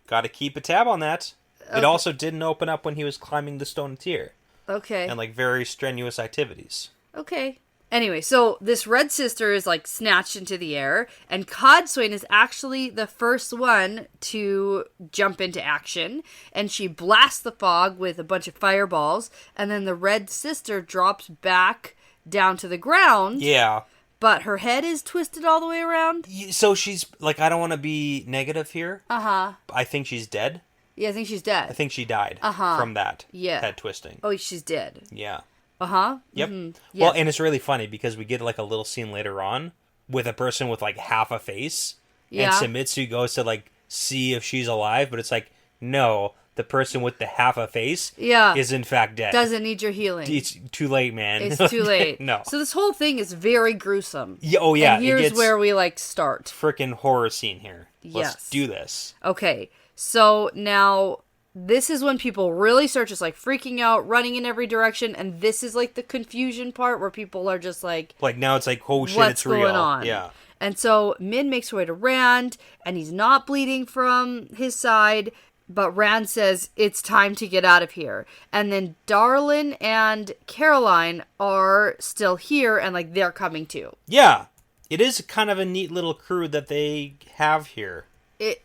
Got to keep a tab on that. It also didn't open up when he was climbing the Stone of Tyr. Okay. And like very strenuous activities. Okay. Anyway, so this red sister is like snatched into the air, and Codswain is actually the first one to jump into action, and she blasts the fog with a bunch of fireballs, and then the red sister drops back down to the ground. Yeah. But her head is twisted all the way around. So she's like, I don't want to be negative here. Uh-huh. I think she's dead. Yeah, I think she's dead. I think she died from that head twisting. Oh, she's dead. Yeah. Uh-huh. Yep. Mm-hmm. Yes. Well, and it's really funny because we get like a little scene later on with a person with like half a face. Yeah. And Samitsu goes to like see if she's alive, but it's like, no, the person with the half a face is in fact dead. Doesn't need your healing. It's too late, man. It's too late. No. So this whole thing is very gruesome. Yeah, oh yeah. And here's where we like start. Freaking horror scene here. Yes. Let's do this. Okay. So now this is when people really start just like freaking out, running in every direction, and this is like the confusion part where people are just like now it's like, oh shit, what's it's real. going on? Yeah. And so Min makes her way to Rand, and he's not bleeding from his side, but Rand says it's time to get out of here. And then Darlin and Caroline are still here, and like they're coming too. Yeah. It is kind of a neat little crew that they have here.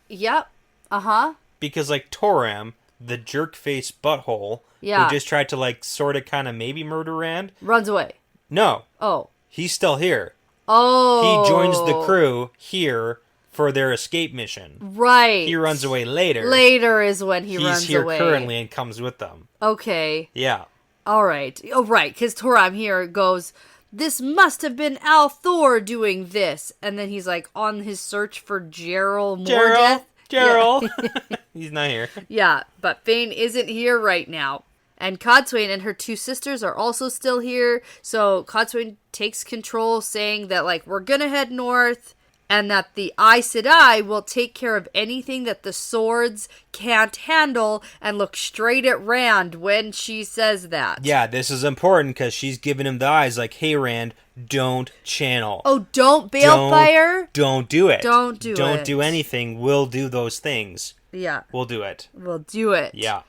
Yep. Uh-huh. Because like Toram, the jerk-face butthole, who just tried to like sort of kind of maybe murder Rand, runs away. No. Oh. He's still here. Oh. He joins the crew here for their escape mission. Right. He runs away later. Later is when he runs away. He's here currently and comes with them. Okay. Yeah. All right. Oh, right. Because Toram here goes, this must have been Althor doing this. And then he's like on his search for Gerald Mordeth. Gerald. Yeah. He's not here. Yeah, but Fane isn't here right now. And Codswain and her two sisters are also still here. So Codswain takes control, saying that, like, we're gonna head north, and that the Aes Sedai will take care of anything that the swords can't handle, and look straight at Rand when she says that. Yeah, this is important because she's giving him the eyes like, hey, Rand, don't channel. Oh, don't balefire? Don't do it. Don't do it. Don't do anything. We'll do those things. Yeah. We'll do it. We'll do it. Yeah.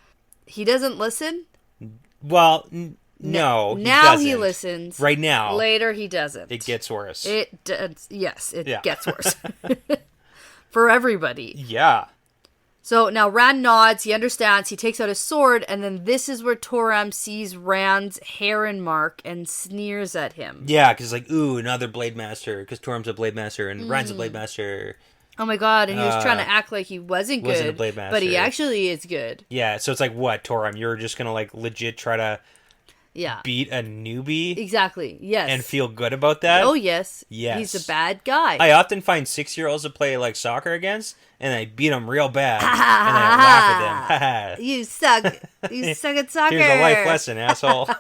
He doesn't listen? Well, no. Now he listens. Right now. Later he doesn't. It gets worse. It does. Yes, it gets worse. For everybody. Yeah. So now Rand nods, he understands, he takes out his sword, and then this is where Toram sees Rand's heron mark and sneers at him. Yeah, because like, ooh, another Blade Master, because Toram's a Blade Master and Rand's a Blade Master. Oh my god, and he was trying to act like he wasn't good, a Blade Master. but he actually is good. Yeah, so it's like, what, Toram, you're just gonna like legit try to beat a newbie? Exactly, yes. And feel good about that? Oh yes. Yes. He's a bad guy. I often find 6-year-olds to play like soccer against, and I beat them real bad, and I laugh at them. You suck. You suck at soccer. Here's a life lesson, asshole.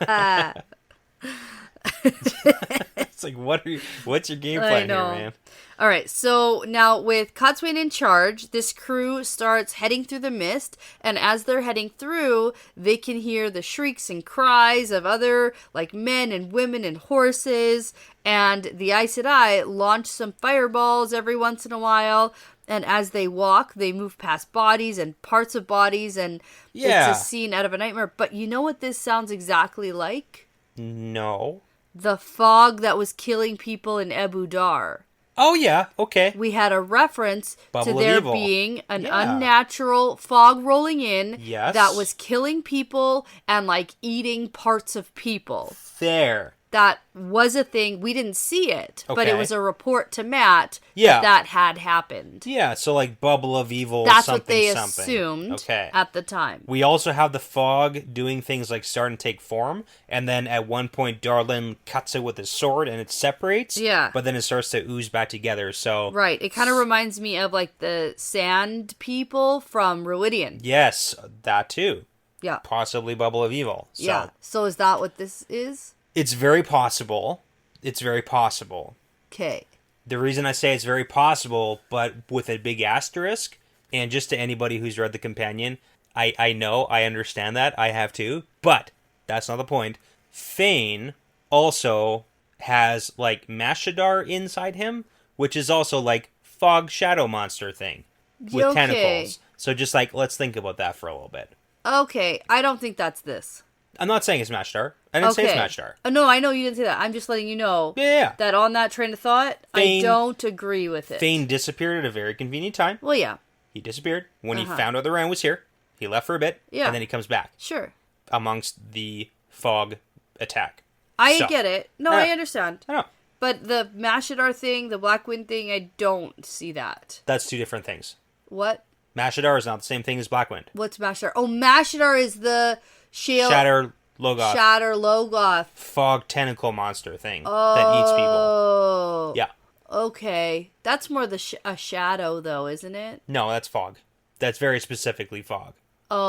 It's like, what's your game plan here, man? All right, so now with Codswain in charge, this crew starts heading through the mist, and as they're heading through, they can hear the shrieks and cries of other, like, men and women and horses, and the Aes Sedai launch some fireballs every once in a while, and as they walk, they move past bodies and parts of bodies, and it's a scene out of a nightmare. But you know what this sounds exactly like? No. The fog that was killing people in Ebu Dar. Oh, yeah. Okay. We had a reference Bubble to of there evil. being an unnatural fog rolling in that was killing people and, like, eating parts of people. There. That was a thing. We didn't see it, but Okay. it was a report to Matt Yeah. that had happened. Yeah, so like bubble of evil, That's something, what they something. assumed Okay. at the time. We also have the fog doing things like starting to take form, and then at one point Darlin cuts it with his sword and it separates, but then it starts to ooze back together, so... Right, it kind of reminds me of, like, the sand people from Ruidian. Yes, that too. Yeah. Possibly Bubble of Evil. So Yeah. So is that what this is? it's very possible. It's very possible. Okay. The reason I say it's very possible, but with a big asterisk, and just to anybody who's read The Companion, I know, I understand that, I have too, but that's not the point. Fane also has, like, Mashadar inside him, which is also, like, fog shadow monster thing with tentacles. So just, like, let's think about that for a little bit. Okay, I don't think that's this. I'm not saying it's Mashadar. I didn't say it's Mashadar. No, I know you didn't say that. I'm just letting you know Yeah. that on that train of thought, Fane, I don't agree with it. Fane disappeared at a very convenient time. Well, yeah. He disappeared. When he found out the Ran was here, he left for a bit, and then he comes back. Sure. Amongst the fog attack. I get it. No, I understand. I know. But the Mashadar thing, the Black Wind thing, I don't see that. That's two different things. What? Mashadar is not the same thing as Blackwind. What's Mashadar? Oh, Mashadar is the Shatter Logoth. Shatter Logoth. Fog tentacle monster thing that eats people. Oh. Yeah. Okay. That's more a shadow, though, isn't it? No, that's fog. That's very specifically fog. Oh.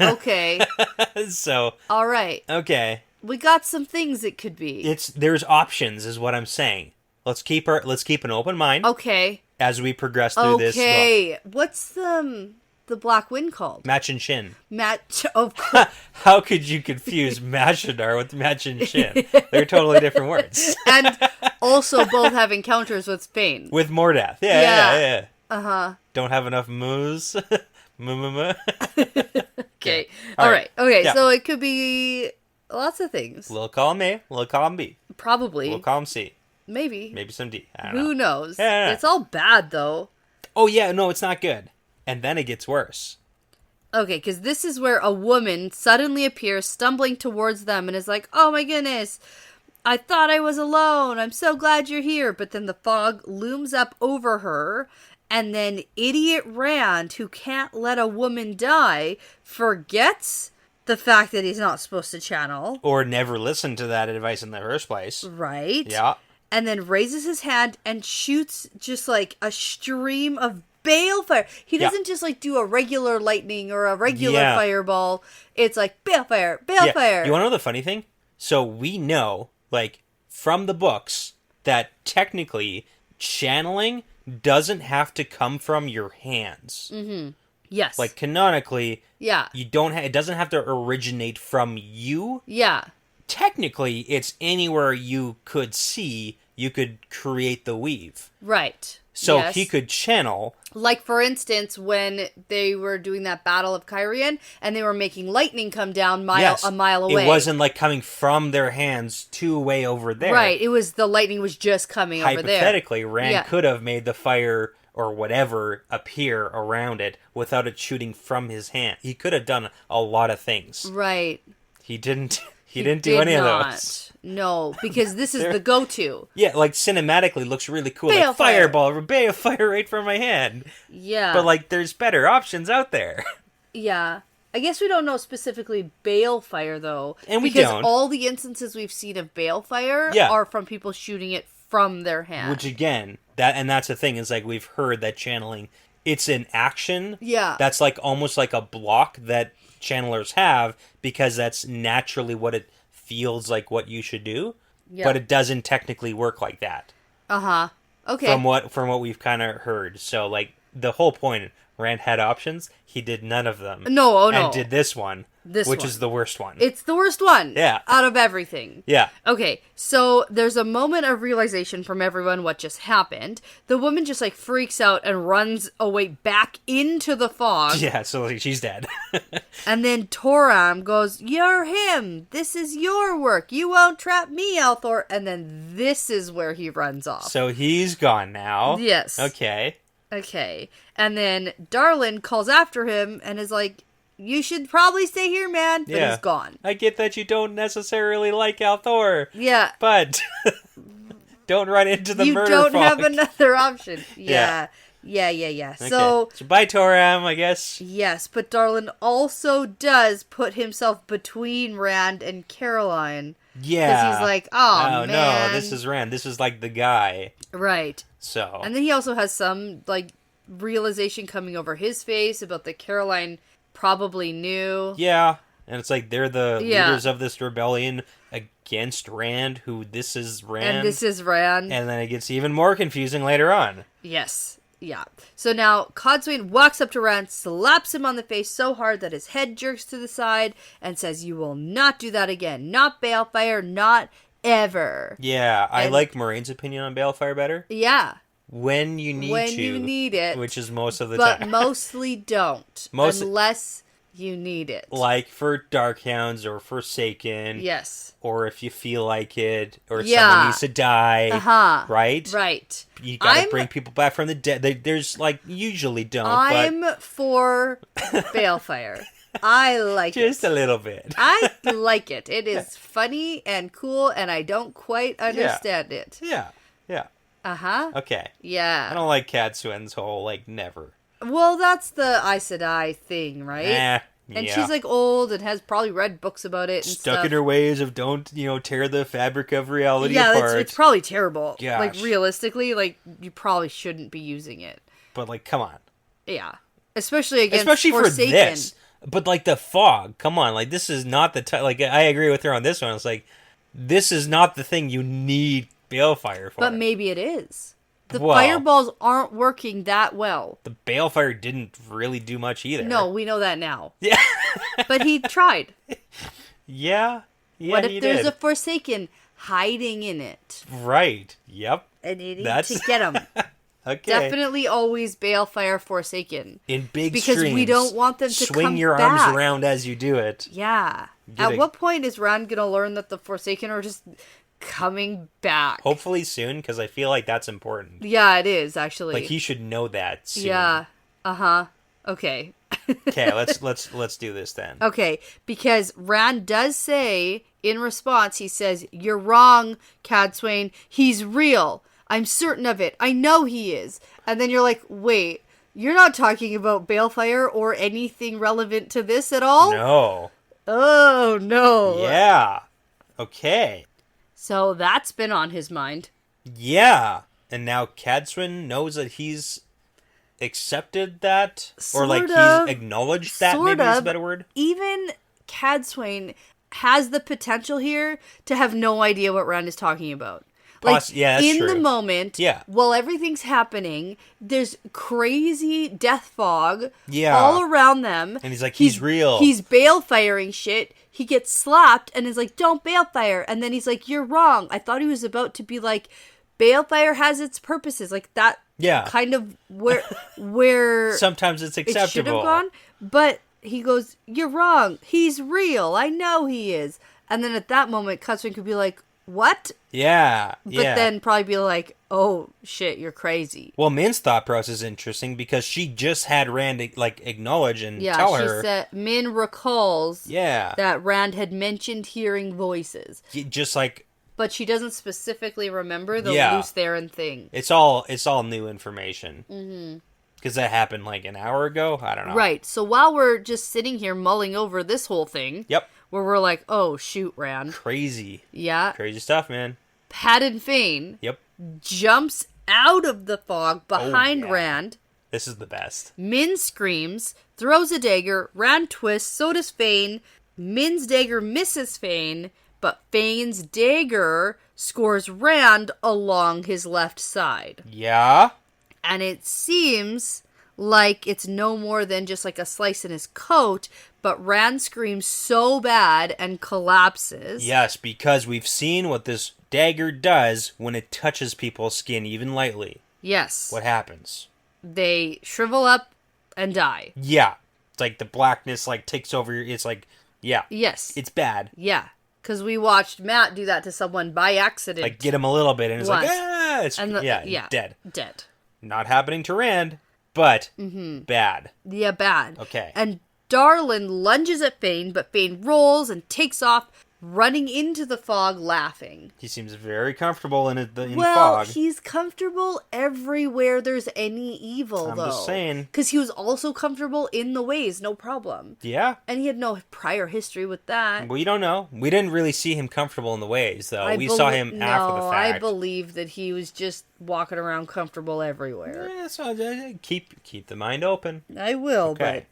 Okay. So. All right. Okay. We got some things it could be. There's options, is what I'm saying. Let's keep an open mind. Okay. As we progress through this book. Okay. What's the Black Wind called? Match and Shin. Of course. How could you confuse Mashadar with Match and Shin? They're totally different words. And also both have encounters with Fane. With Mordath. Yeah. Uh-huh. Don't have enough moos. Okay. All right. Okay, yeah. so it could be lots of things. Little column A, little column B. Probably. Little column C. Maybe. Maybe some D. I don't know. Who knows? Yeah. It's all bad, though. Oh, yeah. No, it's not good. And then it gets worse. Okay, because this is where a woman suddenly appears, stumbling towards them, and is like, oh my goodness, I thought I was alone. I'm so glad you're here. But then the fog looms up over her, and then idiot Rand, who can't let a woman die, forgets the fact that he's not supposed to channel. Or never listened to that advice in the first place. Right. Yeah. And then raises his hand and shoots just like a stream of balefire. He doesn't just like do a regular lightning or a regular fireball. It's like balefire. You want to know the funny thing? So we know, like, from the books, that technically channeling doesn't have to come from your hands. Mm-hmm. Yes. Like, canonically, yeah, you don't. It doesn't have to originate from you. Yeah. Technically, it's anywhere you could see. You could create the weave. Right. So yes. he could channel. Like, for instance, when they were doing that Battle of Kyrian, and they were making lightning come down a mile away. It wasn't like coming from their hands to way over there. Right. It was, the lightning was just coming over there. Hypothetically, Rand could have made the fire or whatever appear around it without it shooting from his hand. He could have done a lot of things. Right. He didn't. He didn't do any of those. No, because this is the go-to. Yeah, like, cinematically looks really cool. Balefire. Like, fireball, balefire right from my hand. Yeah. But, like, there's better options out there. Yeah. I guess we don't know specifically balefire, though. And we because don't. Because all the instances we've seen of balefire are from people shooting it from their hand. Which, again, that's the thing, is, like, we've heard that channeling, it's an action. Yeah. That's, like, almost like a block that channelers have, because that's naturally what it feels like what you should do, but it doesn't technically work like that. Okay. From what we've kind of heard. So, like, the whole point, Rand had options, he did none of them. No. And did this one, which is the worst one. It's the worst one. Yeah. Out of everything. Yeah. Okay, so there's a moment of realization from everyone what just happened. The woman just, like, freaks out and runs away back into the fog. Yeah, so, like, she's dead. And then Toram goes, "You're him. This is your work. You won't trap me, Althor." And then this is where he runs off. So he's gone now. Yes. Okay. And then Darlin calls after him and is like, "You should probably stay here, man." But he's gone. I get that you don't necessarily like Althor. Yeah. But don't run into the murder fog. You don't fog. have another option. Yeah. Okay. So bye, Toram, I guess. Yes, but Darlin also does put himself between Rand and Caroline. Yeah. Because he's like, oh, man. No, this is Rand. This is, like, the guy. Right. So. And then he also has some, like, realization coming over his face about that Caroline probably knew. Yeah. And it's like they're the leaders of this rebellion against Rand, who this is Rand. And this is Rand. And then it gets even more confusing later on. Yes. Yeah. So now Codswain walks up to Rand, slaps him on the face so hard that his head jerks to the side, and says, "You will not do that again. Not Balefire, not ever." Yeah, I like Moiraine's opinion on Balefire better. Yeah. When you need it. Which is most of the time. But mostly don't. Unless you need it. Like for Darkhounds or Forsaken. Yes. Or if you feel like it. Or someone needs to die. Uh-huh. Right? Right. You gotta bring people back from the dead. There's like, usually don't. I'm for Balefire. I like it. Just a little bit. I like it. It is funny and cool, and I don't quite understand it. Yeah. Yeah. Uh-huh. Okay. Yeah. I don't like Cadswin's whole, like, never. Well, that's the Aes Sedai thing, right? And she's, like, old and has probably read books about it and Stuck in her ways of don't, tear the fabric of reality apart. Yeah, it's probably terrible. Gosh. Like, realistically, like, you probably shouldn't be using it. But, like, come on. Yeah. Especially Forsaken. for this. But, like, the fog, come on. Like, this is not the... like, I agree with her on this one. It's like, this is not the thing you need Balefire for. But maybe it is. The fireballs aren't working that well. The Balefire didn't really do much either. No, we know that now. Yeah. But he tried. Yeah. What if there's a Forsaken hiding in it? Right. Yep. And you need to get him. Okay. Definitely always Balefire Forsaken. In big because streams. We don't want them to swing your arms around as you do it. Yeah. At what point is Rand going to learn that the Forsaken are just coming back? Hopefully soon, because I feel like that's important. Yeah, it is, actually. Like, he should know that soon. Yeah. Uh-huh. Okay. Okay, let's do this then. Okay, because Rand does say, in response, he says, "You're wrong, Cadswain. He's real. I'm certain of it. I know he is." And then you're like, wait, you're not talking about Balefire or anything relevant to this at all? No. Oh, no. Yeah. Okay. So that's been on his mind. Yeah. And now Cadswin knows that he's accepted that? Or like he's acknowledged that, maybe is a better word? Even Cadswain has the potential here to have no idea what Rand is talking about. Like, yeah, that's true. The moment, while everything's happening, there's crazy death fog all around them. And he's like, he's real. He's Balefiring shit. He gets slapped and is like, "Don't Balefire." And then he's like, "You're wrong." I thought he was about to be like, Balefire has its purposes. Like, that kind of where sometimes it's acceptable. It should have gone. But he goes, "You're wrong. He's real. I know he is." And then at that moment, Cutsman could be like, "What?" Yeah, But then probably be like, "Oh, shit, you're crazy." Well, Min's thought process is interesting because she just had Rand, like, acknowledge and tell her. Yeah, she said, Min recalls that Rand had mentioned hearing voices. Just like... But she doesn't specifically remember the Luce Theron thing. It's all new information. Mm-hmm. Because that happened, like, an hour ago? I don't know. Right, so while we're just sitting here mulling over this whole thing... Yep. Where we're like, "Oh, shoot, Rand." Crazy. Yeah. Crazy stuff, man. Padded Fane jumps out of the fog behind Rand. This is the best. Min screams, throws a dagger, Rand twists, so does Fane. Min's dagger misses Fane, but Fane's dagger scores Rand along his left side. Yeah. And it seems like it's no more than just like a slice in his coat, but Rand screams so bad and collapses. Yes, because we've seen what this dagger does when it touches people's skin even lightly. Yes. What happens? They shrivel up and die. Yeah. It's like the blackness like takes over. It's like, Yes. It's bad. Yeah. Because we watched Matt do that to someone by accident. Like get him a little bit and it's like, it's dead. Dead. Not happening to Rand, but bad. Yeah, bad. Okay. And Darlin lunges at Fane, but Fane rolls and takes off running into the fog laughing. He seems very comfortable in the fog. Well, he's comfortable everywhere there's any evil, I'm though. just saying. Because he was also comfortable in the ways, no problem. Yeah. And he had no prior history with that. We don't know. We didn't really see him comfortable in the ways, though. We saw him after the fact. I believe that he was just walking around comfortable everywhere. Yeah, so keep the mind open. I will, Okay.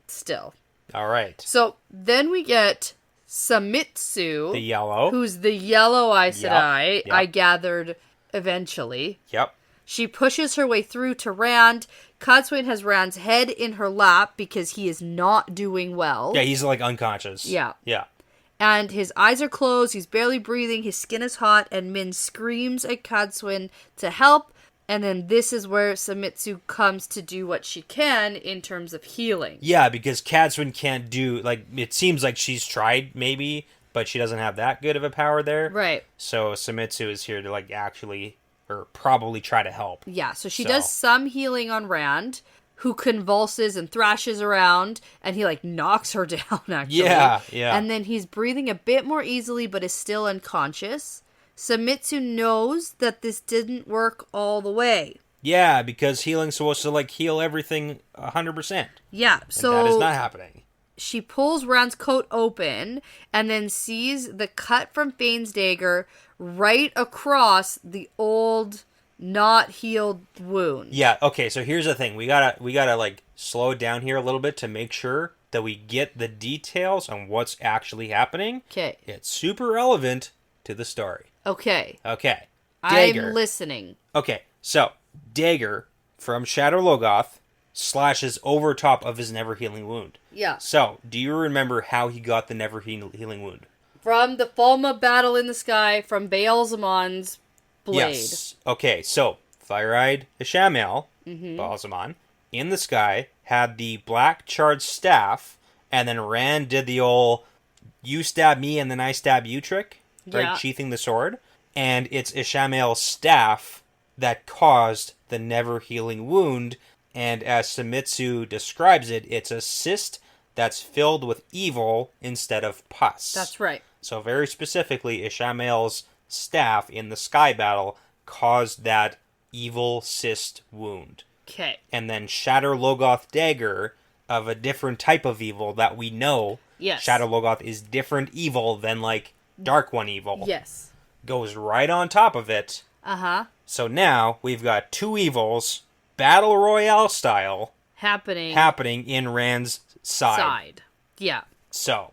but still. All right. So then we get Samitsu, The yellow. who's the yellow Aes Sedai, Yep. I gathered eventually. Yep. She pushes her way through to Rand. Codswain has Rand's head in her lap because he is not doing well. Yeah, he's like unconscious. Yeah. Yeah. And his eyes are closed, he's barely breathing, his skin is hot, and Min screams at Codswain to help. And then this is where Samitsu comes to do what she can in terms of healing. Yeah, because Cadswin can't do, like, it seems like she's tried, maybe, but she doesn't have that good of a power there. Right. So Samitsu is here to, like, actually, or probably try to help. Yeah, so she does some healing on Rand, who convulses and thrashes around, and he, like, knocks her down, actually. Yeah. And then he's breathing a bit more easily, but is still unconscious. Samitsu knows that this didn't work all the way. Yeah, because healing's supposed to, like, heal everything 100%. Yeah, so And that is not happening. she pulls Rand's coat open and then sees the cut from Fane's dagger right across the old, not healed wound. Yeah, okay, so here's the thing. We gotta like, slow it down here a little bit to make sure that we get the details on what's actually happening. Okay. It's super relevant to the story. Okay. Okay. Dagger. I'm listening. Okay, so Dagger from Shadow Logoth slashes over top of his never-healing wound. Yeah. So, do you remember how he got the never-healing wound? From the Falma battle in the sky, from Baal-Zamon's blade. Yes. Okay, so Fire-Eyed Ishamael, Baal-Zaman, in the sky, had the black charged staff, and then Rand did the old you stab me and then I stab you trick, right? Yeah. Sheathing the sword. And it's Ishamael's staff that caused the never-healing wound, and as Samitsu describes it, it's a cyst that's filled with evil instead of pus. That's right. So very specifically, Ishamael's staff in the sky battle caused that evil cyst wound. Okay. And then Shadow Logoth dagger of a different type of evil that we know. Yes. Shadow Logoth is different evil than, like, Dark One evil. Yes. Goes right on top of it. Uh-huh. So now we've got two evils, Battle Royale style, happening in Rand's side. Yeah. So.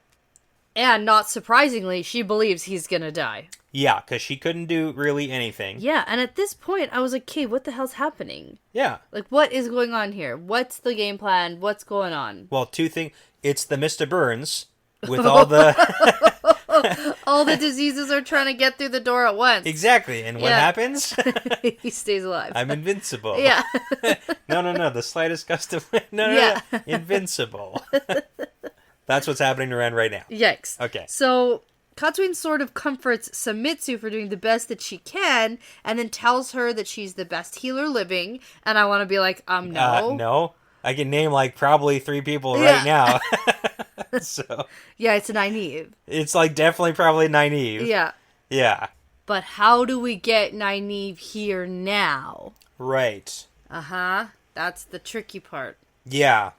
And not surprisingly, she believes he's gonna die. Yeah, because she couldn't do really anything. Yeah, and at this point, I was like, okay, what the hell's happening? Yeah. Like, what is going on here? What's the game plan? What's going on? Well, two things. It's the Mr. Burns with all the... All the diseases are trying to get through the door at once. Exactly. And what happens? He stays alive. I'm invincible. Yeah. No. The slightest gust of wind. No. Invincible. That's what's happening to Rand right now. Yikes. Okay. So, Katsuin sort of comforts Samitsu for doing the best that she can, and then tells her that she's the best healer living, and I want to be like, no. No. I can name, like, probably 3 people right now. So. Yeah, it's Nynaeve. It's, like, definitely probably Nynaeve. Yeah. Yeah. But how do we get Nynaeve here now? Right. Uh-huh. That's the tricky part. Yeah.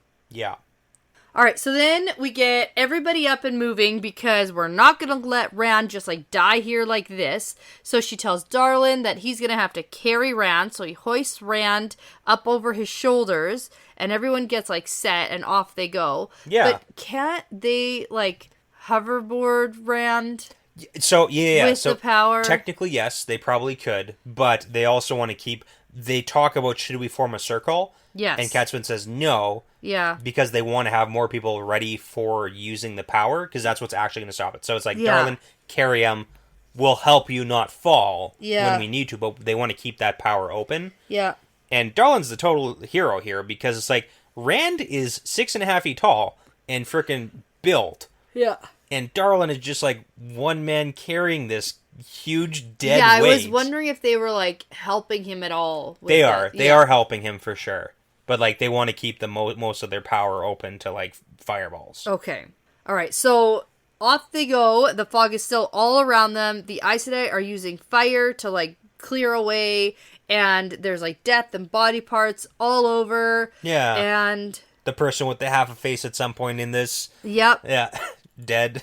All right, so then we get everybody up and moving because we're not going to let Rand just, like, die here like this. So she tells Darlin that he's going to have to carry Rand. So he hoists Rand up over his shoulders and everyone gets, like, set and off they go. Yeah. But can't they, like, hoverboard Rand? So, yeah. With the power? Technically, yes, they probably could. But they also want to keep... They talk about, should we form a circle? Yes. And Catswin says no. Yeah. Because they want to have more people ready for using the power, because that's what's actually going to stop it. So it's like, Darlin, carry him, we'll help you not fall when we need to, but they want to keep that power open. Yeah. And Darlin's the total hero here, because it's like, Rand is 6.5 feet tall and frickin' built. Yeah. And Darlin is just like one man carrying this huge dead weight. Yeah, I was wondering if they were, like, helping him at all. They are. They are helping him for sure. But, like, they want to keep the most of their power open to, like, fireballs. Okay. All right. So off they go. The fog is still all around them. The Aes Sedai are using fire to, like, clear away. And there's, like, death and body parts all over. Yeah. And... the person with the half a face at some point in this. Yep. Yeah. Dead.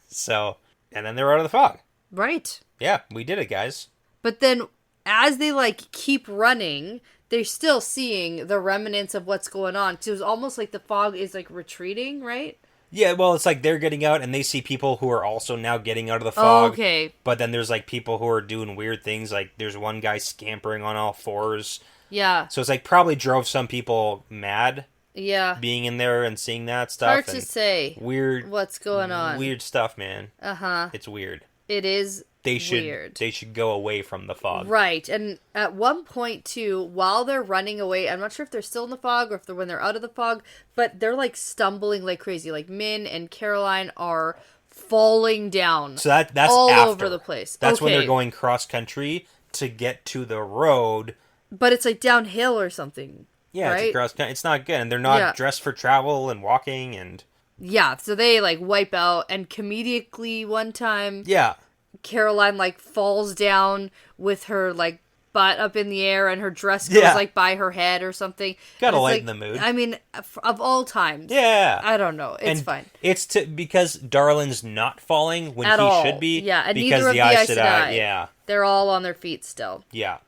So, and then they're out of the fog. Right. Yeah, we did it, guys. But then, as they, like, keep running, they're still seeing the remnants of what's going on. So it's almost like the fog is, like, retreating, right? Yeah, well, it's like they're getting out and they see people who are also now getting out of the fog. Oh, okay. But then there's, like, people who are doing weird things. Like, there's one guy scampering on all fours. Yeah. So it's, like, probably drove some people mad. Yeah. Being in there and seeing that stuff. Hard to say. Weird. What's going on. Weird stuff, man. Uh-huh. It's weird. It is weird. They should go away from the fog. Right. And at one point, too, while they're running away, I'm not sure if they're still in the fog or if they're when they're out of the fog, but they're, like, stumbling like crazy. Like, Min and Caroline are falling down. So that's all after. over the place. That's when they're going cross-country to get to the road. But it's, like, downhill or something. Yeah, right? it's cross-country. It's not good. And they're not dressed for travel and walking and... Yeah, so they, like, wipe out. And comedically, one time... Yeah. Caroline, like, falls down with her, like, butt up in the air and her dress goes, like, by her head or something. Gotta lighten the mood. I mean, of all times. Yeah. I don't know. It's fine. It's because Darlin's not falling when At he all. should be. Yeah, and because neither of the Aes Sedai. Yeah. They're all on their feet still. Yeah.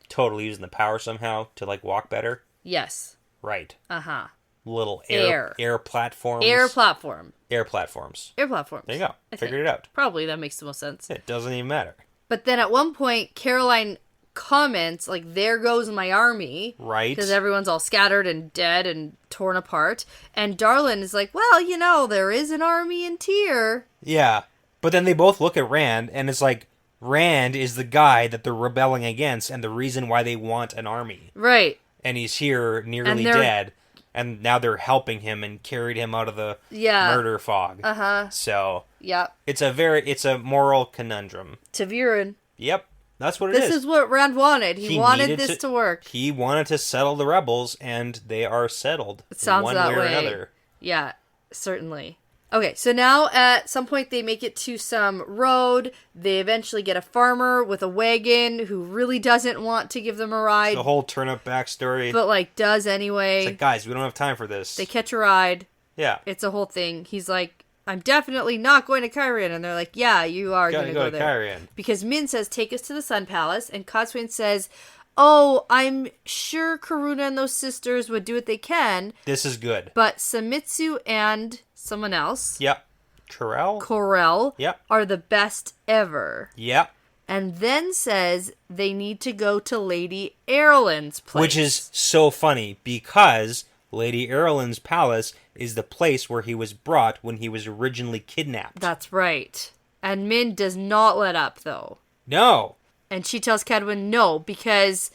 Totally using the power somehow to, like, walk better. Yes. Right. Uh-huh. Little air platforms. Air platform. Air platforms. Air platforms. There you go. Figured it out. Probably that makes the most sense. It doesn't even matter. But then at one point, Caroline comments, like, there goes my army. Right. Because everyone's all scattered and dead and torn apart. And Darlin is like, well, you know, there is an army in Tyr. Yeah. But then they both look at Rand, and it's like, Rand is the guy that they're rebelling against and the reason why they want an army. Right. And he's here nearly dead. And now they're helping him and carried him out of the murder fog. Uh-huh. So, yep. It's a moral conundrum. Ta'veren. Yep. That's what it is. This is what Rand wanted. He wanted this to work. He wanted to settle the rebels, and they are settled. It sounds one that way way. Or another. Yeah, certainly. Okay, so now at some point they make it to some road. They eventually get a farmer with a wagon who really doesn't want to give them a ride. The whole turnip backstory. But, like, does anyway. It's like, guys, we don't have time for this. They catch a ride. Yeah. It's a whole thing. He's like, I'm definitely not going to Cairhien. And they're like, yeah, you are going to go there. Cairhien. Because Min says, take us to the Sun Palace. And Codswain says, oh, I'm sure Karuna and those sisters would do what they can. This is good. But Samitsu and someone else. Yep. Corel. Yep. Are the best ever. Yep. And then says they need to go to Lady Erlen's place. Which is so funny because Lady Erlen's palace is the place where he was brought when he was originally kidnapped. That's right. And Min does not let up, though. No. And she tells Cadwin no, because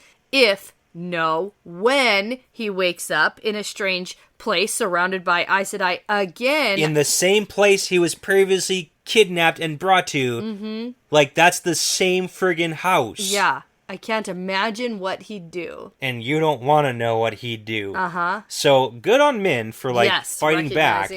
when he wakes up in a strange place surrounded by Aes Sedai again. In the same place he was previously kidnapped and brought to. Mm-hmm. Like, that's the same friggin' house. Yeah. I can't imagine what he'd do. And you don't want to know what he'd do. Uh-huh. So, good on Min for, like, fighting back.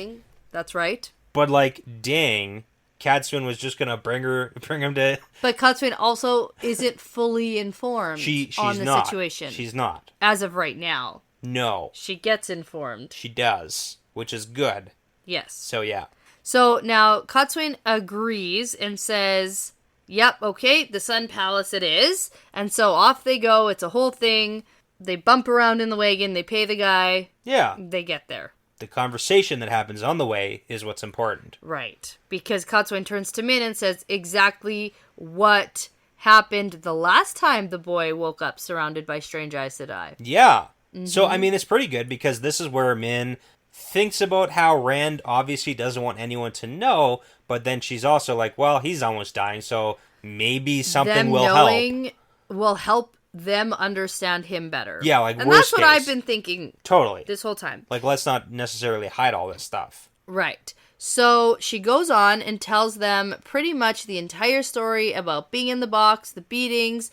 That's right. But, like, dang, Cadwin was just gonna bring him to... But Cadwin also isn't fully informed on the situation. She's not. As of right now. No. She gets informed. She does, which is good. Yes. So, yeah. So, now, Cadwin agrees and says... Yep, okay, the Sun Palace it is. And so off they go. It's a whole thing. They bump around in the wagon. They pay the guy. Yeah. They get there. The conversation that happens on the way is what's important. Right. Because Cadwin turns to Min and says exactly what happened the last time the boy woke up surrounded by strange Aes Sedai. Yeah. Mm-hmm. So, I mean, it's pretty good because this is where Min thinks about how Rand obviously doesn't want anyone to know, but then she's also like, well, he's almost dying, so maybe something will help them understand him better. Yeah, like, and worst that's what case. I've been thinking totally this whole time. Like, let's not necessarily hide all this stuff. Right. So she goes on and tells them pretty much the entire story about being in the box, the beatings,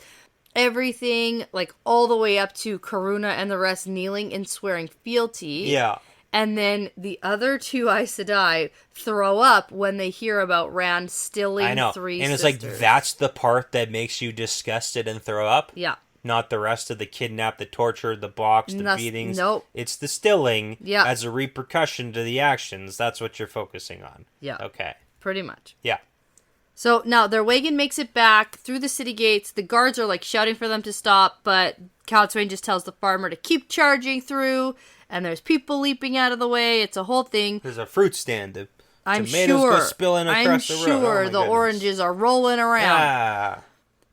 everything, like all the way up to Karuna and the rest kneeling and swearing fealty. Yeah. And then the other two Aes Sedai throw up when they hear about Rand stilling I know. three and sisters. it's like, that's the part that makes you disgusted and throw up? Yeah. Not the rest of the kidnap, the torture, the box, the beatings. Nope. It's the stilling Yeah. as a repercussion to the actions. That's what you're focusing on. Yeah. Okay. Pretty much. Yeah. So now their wagon makes it back through the city gates. The guards are like shouting for them to stop, but Codswain just tells the farmer to keep charging through, and there's people leaping out of the way. It's a whole thing. There's a fruit stand. The I'm tomatoes sure. go spilling across the road. I'm Oh, sure my the goodness. oranges are rolling around. Ah.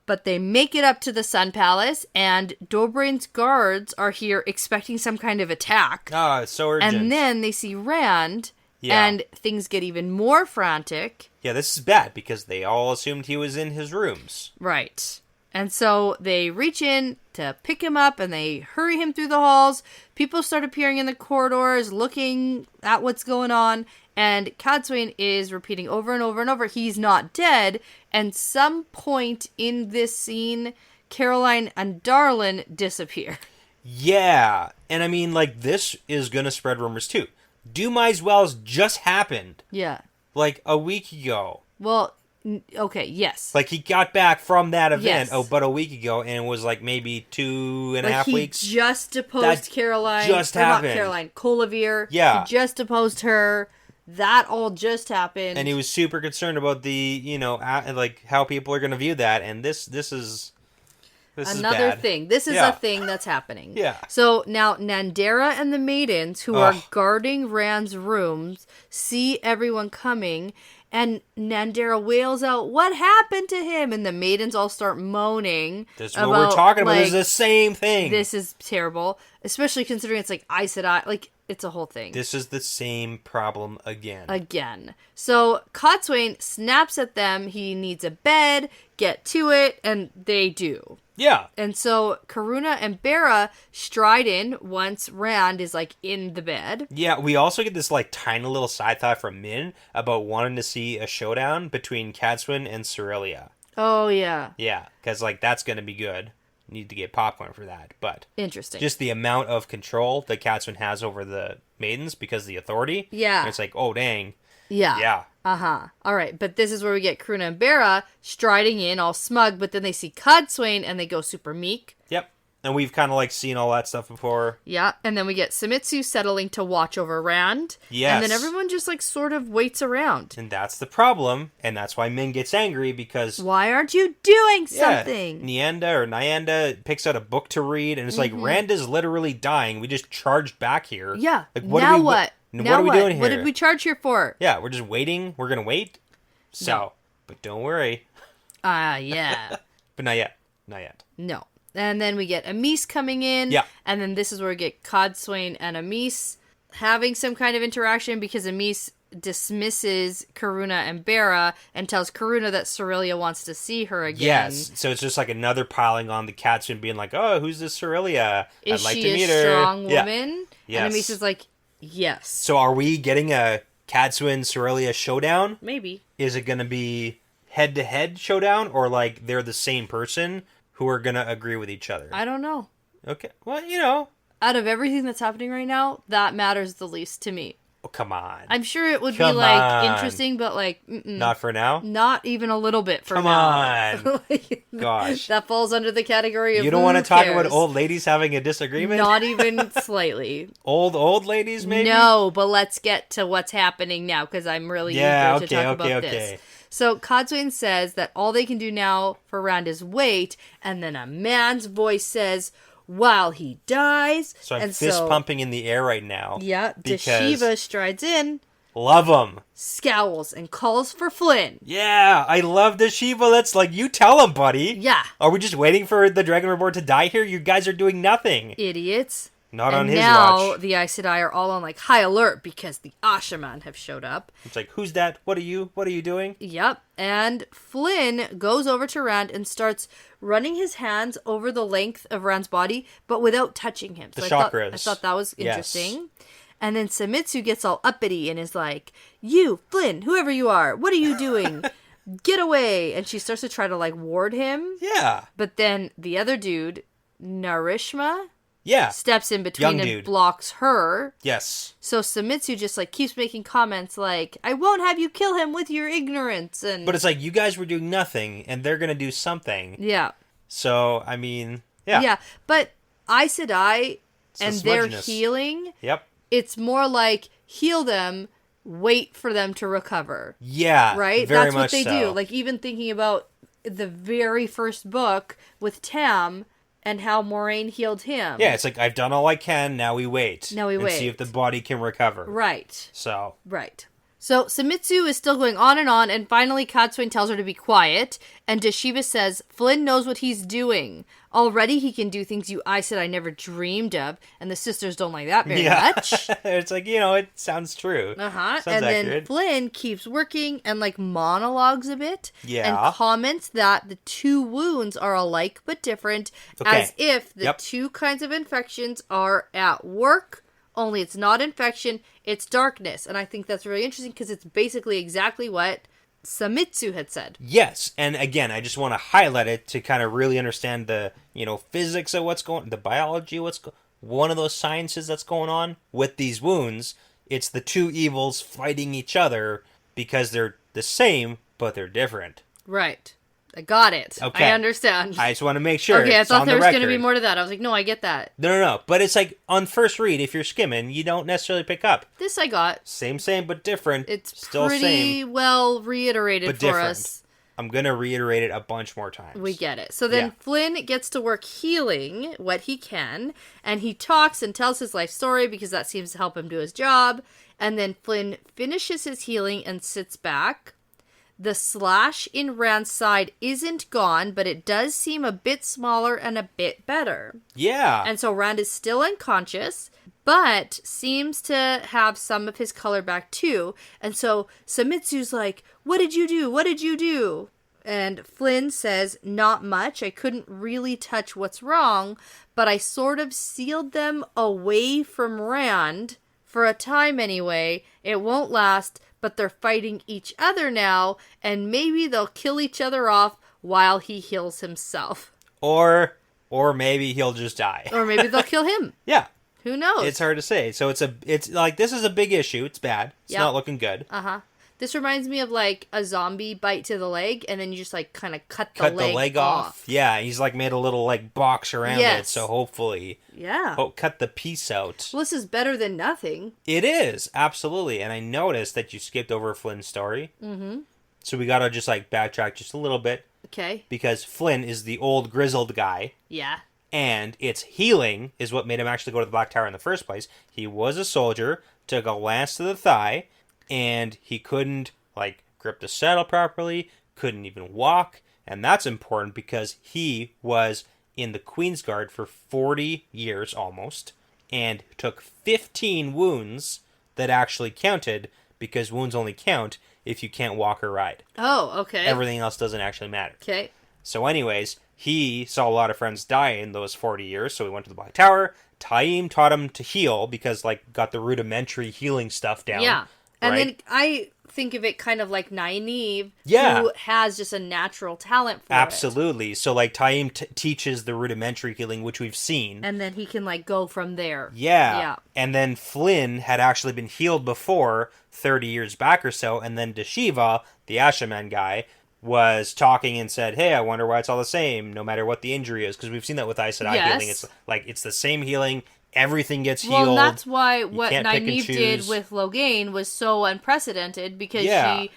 But they make it up to the Sun Palace, and Dobrain's guards are here expecting some kind of attack. Ah, it's so urgent. And then they see Rand, Yeah. and things get even more frantic. Yeah, this is bad because they all assumed he was in his rooms. Right. And so they reach in to pick him up, and they hurry him through the halls. People start appearing in the corridors, looking at what's going on. And Codswain is repeating over and over and over, he's not dead. And some point in this scene, Caroline and Darlin disappear. Yeah. And I mean, like, this is going to spread rumors too. Doom Eyes Wells just happened, Yeah. like, a week ago. Well, okay, yes. Like, he got back from that event, Yes. but a week ago, and it was like maybe 2.5 he weeks. just deposed That Caroline. just or happened. Not Caroline, Colavir. Yeah. He just deposed her. That all just happened. And he was super concerned about the, you know, like, how people are going to view that, and this is another bad. thing. This is Yeah. a thing that's happening. Yeah. So now Nandera and the maidens who are guarding Rand's rooms see everyone coming, and Nandera wails out, "What happened to him?" And the maidens all start moaning. This is what we're talking about. It's the same thing. This is terrible, especially considering it's like Aes Sedai. Like, it's a whole thing. This is the same problem again. So Codswain snaps at them. He needs a bed. Get to it, and they do. Yeah. And so Karuna and Bera stride in once Rand is like in the bed. Yeah, we also get this like tiny little side thought from Min about wanting to see a showdown between Cadswin and Cerelia. Oh, yeah. Yeah, because like that's going to be good. Need to get popcorn for that. But Interesting. just the amount of control that Cadswin has over the maidens because of the authority. Yeah. And it's like, oh, dang. Yeah. Yeah. Uh-huh. All right. But this is where we get Karuna and Bera striding in all smug, but then they see Codswain and they go super meek. Yep. And we've kind of like seen all that stuff before. Yeah. And then we get Samitsu settling to watch over Rand. Yes. And then everyone just like sort of waits around. And that's the problem. And that's why Min gets angry because... Why aren't you doing something? Nyanda picks out a book to read and it's like, Rand is literally dying. We just charged back here. Yeah. Like, Now what? What are we doing here? What did we charge here for? Yeah, we're just waiting. We're going to wait. So, No. but don't worry. Yeah. But not yet. Not yet. No. And then we get Amis coming in. Yeah. And then this is where we get Codswain and Amis having some kind of interaction because Amis dismisses Karuna and Bera and tells Karuna that Cerelia wants to see her again. Yes. So it's just like another piling on the Cadswin being like, oh, who's this Cerelia? Is I'd like she to meet a her. strong Yeah. woman? Yes. And Amis is like, yes. So are we getting a Cadswin Cerelia showdown? Maybe. Is it going to be head-to-head showdown or like they're the same person who are going to agree with each other? I don't know. Okay. Well, you know. Out of everything that's happening right now, that matters the least to me. Oh, come on. I'm sure it would be Come like on. interesting, but like Not for now? not even a little bit for Come now. on. Gosh. That falls under the category of You don't want to talk about old ladies having a disagreement? Not even slightly. Old ladies, maybe? No, but let's get to what's happening now because I'm really eager to talk about this. So Codswain says that all they can do now for Rand is wait, and then a man's voice says, while he dies. So I'm and fist pumping in the air right now. Yeah, because Deshiva strides in, love him. scowls, and calls for Flynn. Yeah, I love Deshiva. That's like, you tell him, buddy. Yeah. Are we just waiting for the Dragon Reborn to die here? You guys are doing nothing. Idiots. Not and on his now watch. the Aes Sedai are all on like high alert because the Ashaman have showed up. It's like, who's that? What are you doing? Yep. And Flynn goes over to Rand and starts running his hands over the length of Rand's body, but without touching him. The I chakras. thought that was Yes. interesting. And then Samitsu gets all uppity and is like, you, Flynn, whoever you are, what are you doing? Get away. And she starts to try to like ward him. Yeah. But then the other dude, Narishma, steps in between Young and dude. blocks her. Yes. So Samitsu just like keeps making comments like, I won't have you kill him with your ignorance. And But it's like, you guys were doing nothing, and they're going to do something. yeah. So, I mean, yeah. Yeah, but Aes Sedai the and their smudginess. healing, Yep. it's more like heal them, wait for them to recover. Yeah. Right? Very That's what much they so. do. Like, even thinking about the very first book with Tam and how Moraine healed him. Yeah, it's like, I've done all I can, now we wait. Now we and wait. see if the body can recover. Right. So. Right. So Samitsu is still going on, and finally Katsuyun tells her to be quiet, and Deshiva says, Flynn knows what he's doing. Already he can do things I said I never dreamed of, and the sisters don't like that very much. It's like, it sounds true. Uh-huh. Sounds And then accurate. Flynn keeps working and like monologues a bit. Yeah. And comments that the two wounds are alike but different, Okay. as if the two kinds of infections are at work, only it's not infection, it's darkness. And I think that's really interesting because it's basically exactly what Samitsu had said. Yes, and again, I just want to highlight it to kind of really understand the, physics of what's going, the biology, one of those sciences that's going on with these wounds. It's the two evils fighting each other because they're the same, but they're different. Right. I got it. Okay. I understand. I just want to make sure. Okay, I it's thought on there the was going to be record. more to that. I was like, no, I get that. No. But it's like, on first read, if you're skimming, you don't necessarily pick up. This I got. Same, but different. It's still pretty same, well reiterated but for different. us. I'm going to reiterate it a bunch more times. We get it. So then Yeah. Flynn gets to work healing what he can, and he talks and tells his life story because that seems to help him do his job. And then Flynn finishes his healing and sits back. The slash in Rand's side isn't gone, but it does seem a bit smaller and a bit better. Yeah. And so Rand is still unconscious, but seems to have some of his color back too. And so Samitsu's like, what did you do? What did you do? And Flynn says, not much. I couldn't really touch what's wrong, but I sort of sealed them away from Rand for a time anyway. It won't last, but they're fighting each other now, and maybe they'll kill each other off while he heals himself. Or maybe he'll just die. Or maybe they'll kill him. Yeah. Who knows? It's hard to say. So it's like, this is a big issue. It's bad. It's Yep. not looking good. Uh-huh. This reminds me of like a zombie bite to the leg, and then you just like kind of cut the leg off. Yeah, he's like made a little like box around Yes. it. So hopefully, Yeah. cut the piece out. Well, this is better than nothing. It is, absolutely. And I noticed that you skipped over Flynn's story. Mm-hmm. So we gotta just like backtrack just a little bit. Okay. Because Flynn is the old grizzled guy. Yeah. And it's healing is what made him actually go to the Black Tower in the first place. He was a soldier, took a lance to the thigh, and he couldn't, like, grip the saddle properly, couldn't even walk. And that's important because he was in the Queen's Guard for 40 years almost, and took 15 wounds that actually counted, because wounds only count if you can't walk or ride. Oh, okay. Everything else doesn't actually matter. Okay. So anyways, he saw a lot of friends die in those 40 years, so he went to the Black Tower. Taim taught him to heal because, like, got the rudimentary healing stuff down. Yeah. And right? then I think of it kind of like Nynaeve, Yeah. who has just a natural talent for it. Absolutely. So, like, Taim teaches the rudimentary healing, which we've seen. And then he can, like, go from there. Yeah. Yeah. And then Flynn had actually been healed before, 30 years back or so, and then Deshiva, the Ashaman guy, was talking and said, hey, I wonder why it's all the same, no matter what the injury is, because we've seen that with Aes Sedai Yes. healing. It's like, it's the same healing, everything gets healed. Well, and that's why what can't pick and Nynaeve did choose. with Logain was so unprecedented, because Yeah. she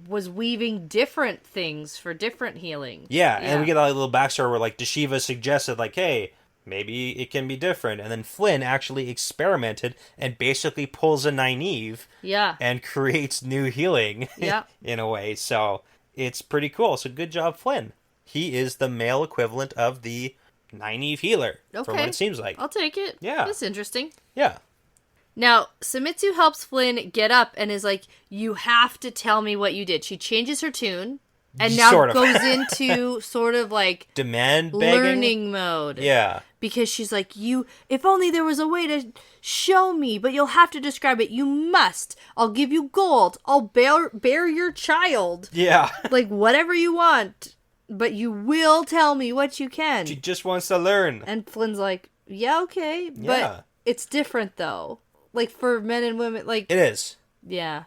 was weaving different things for different healing. Yeah, and we get that little backstory where, like, Deshiva suggested, like, hey, maybe it can be different. And then Flynn actually experimented and basically pulls a Nynaeve Yeah. and creates new healing Yeah. in a way. So it's pretty cool. So good job, Flynn. He is the male equivalent of the Nynaeve healer, from Okay. what it seems like. I'll take it. Yeah. That's interesting. Yeah. Now, Samitsu helps Flynn get up and is like, you have to tell me what you did. She changes her tune and now Sort of. goes into sort of like Demand begging. learning mode. Yeah. Because she's like, if only there was a way to show me, but you'll have to describe it. You must. I'll give you gold. I'll bear your child. Yeah. Like, whatever you want. But you will tell me what you can. She just wants to learn. And Flynn's like, Yeah, okay. Yeah. But it's different, though. Like, for men and women, like... It is. Yeah.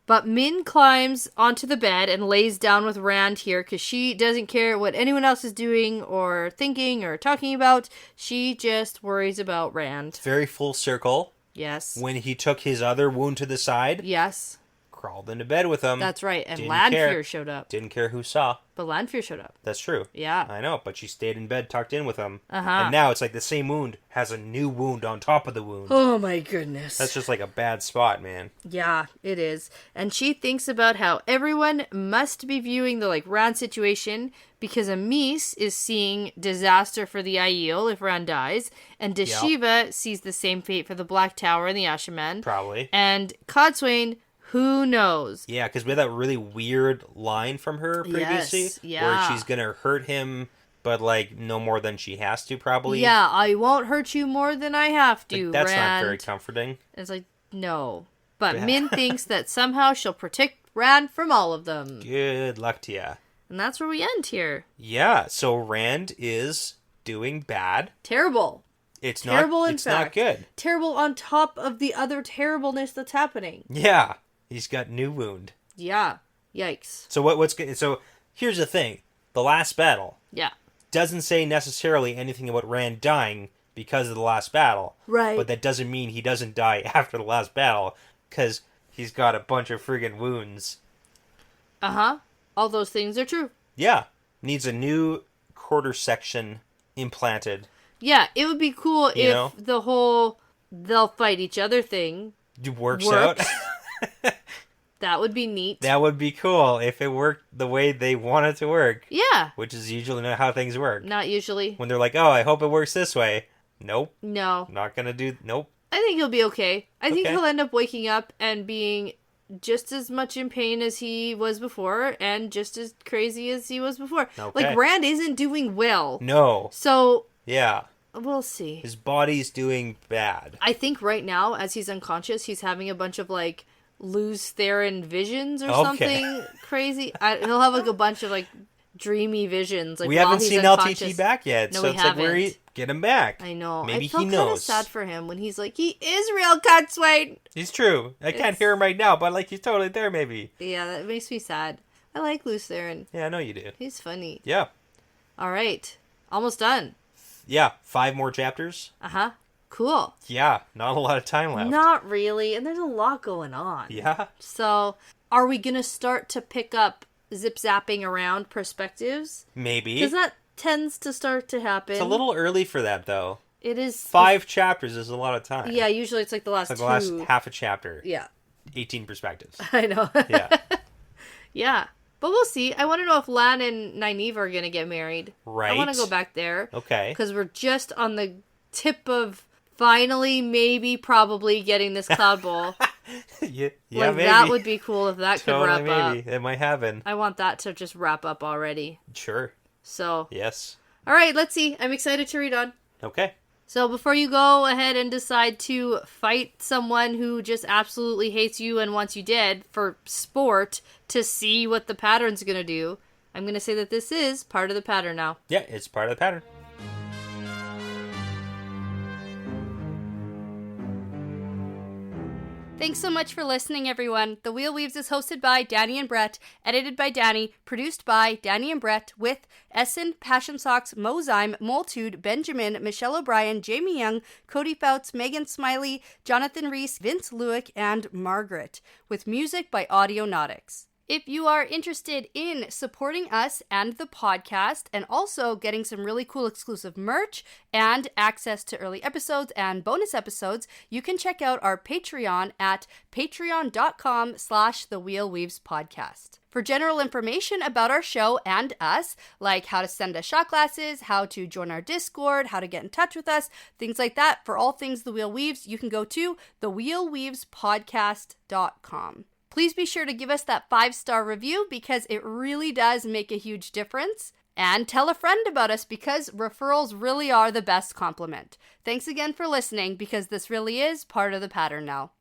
But Min climbs onto the bed and lays down with Rand here because she doesn't care what anyone else is doing or thinking or talking about. She just worries about Rand. Very full circle. Yes. When he took his other wound to the side. Yes. Crawled into bed with him. That's right. And Didn't Lanfear care. showed up. Didn't care who saw. But Lanfear showed up. That's true. Yeah. I know, but she stayed in bed, tucked in with him. Uh-huh. And now it's like the same wound has a new wound on top of the wound. Oh my goodness. That's just like a bad spot, man. Yeah, it is. And she thinks about how everyone must be viewing the Rand situation because Amis is seeing disaster for the Aiel if Rand dies, and Deshiva sees the same fate for the Black Tower and the Ashamen. Probably. And Codswain, who knows? Yeah, because we had that really weird line from her previously. Yes, yeah. Where she's going to hurt him, but no more than she has to, probably. Yeah, I won't hurt you more than I have to, that's Rand. not very comforting. It's no. But Min thinks that somehow she'll protect Rand from all of them. Good luck to ya. And that's where we end here. Yeah, so Rand is doing bad. Terrible. It's terrible, not. It's not good. Terrible on top of the other terribleness that's happening. Yeah, he's got new wound. Yeah, yikes. So so here's the thing: the last battle. Yeah. Doesn't say necessarily anything about Rand dying because of the last battle. Right. But that doesn't mean he doesn't die after the last battle because he's got a bunch of friggin' wounds. Uh huh. All those things are true. Yeah, needs a new quarter section implanted. Yeah, it would be cool if the whole they'll fight each other thing works out. That would be neat. That would be cool if it worked the way they want it to work. Yeah. Which is usually not how things work. Not usually. When they're like, oh, I hope it works this way. Nope. No. Not gonna do... Nope. I think he'll be okay. I think he'll end up waking up and being just as much in pain as he was before and just as crazy as he was before. Okay. Rand isn't doing well. No. So... Yeah. We'll see. His body's doing bad. I think right now, as he's unconscious, he's having a bunch of, Luz Theron visions or something crazy. He'll have, a bunch of, dreamy visions. We haven't seen LTT back yet, so it's haven't. Get him back. I know. Maybe I felt he knows. kind of sad for him when he's like, he is real Codswain. He's true. I can't hear him right now, but, he's totally there, maybe. Yeah, that makes me sad. I like Luz Theron. Yeah, I know you do. He's funny. Yeah. All right. Almost done. Yeah, 5 more chapters. Uh-huh. Cool. Yeah, not a lot of time left. Not really, and there's a lot going on. Yeah. So, are we going to start to pick up zip-zapping around perspectives? Maybe. Because that tends to start to happen. It's a little early for that, though. It is. 5 chapters is a lot of time. Yeah, usually it's the last it's two. the last half a chapter. Yeah. 18 perspectives. I know. Yeah. Yeah. But we'll see. I want to know if Lan and Nynaeve are going to get married. Right. I want to go back there. Okay. Because we're just on the tip of finally, maybe, probably getting this Cloud Bowl. yeah, maybe. That would be cool if that could wrap up. It might happen. I want that to just wrap up already. Sure. So. Yes. All right, let's see. I'm excited to read on. Okay. So before you go ahead and decide to fight someone who just absolutely hates you and wants you dead for sport to see what the pattern's going to do, I'm going to say that this is part of the pattern now. Yeah, it's part of the pattern. Thanks so much for listening, everyone. The Wheel Weaves is hosted by Dani and Brett, edited by Dani, produced by Dani and Brett, with Essen, Passion Socks, Mozyme, Moltude, Benjamin, Michelle O'Brien, Jamie Young, Cody Fouts, Megan Smiley, Jonathan Reese, Vince Lewick, and Margaret, with music by Audionautics. If you are interested in supporting us and the podcast and also getting some really cool exclusive merch and access to early episodes and bonus episodes, you can check out our Patreon at patreon.com/thewheelweavespodcast. For general information about our show and us, like how to send us shot glasses, how to join our Discord, how to get in touch with us, things like that, for all things The Wheel Weaves, you can go to thewheelweavespodcast.com. Please be sure to give us that 5-star review because it really does make a huge difference. And tell a friend about us because referrals really are the best compliment. Thanks again for listening because this really is part of the pattern now.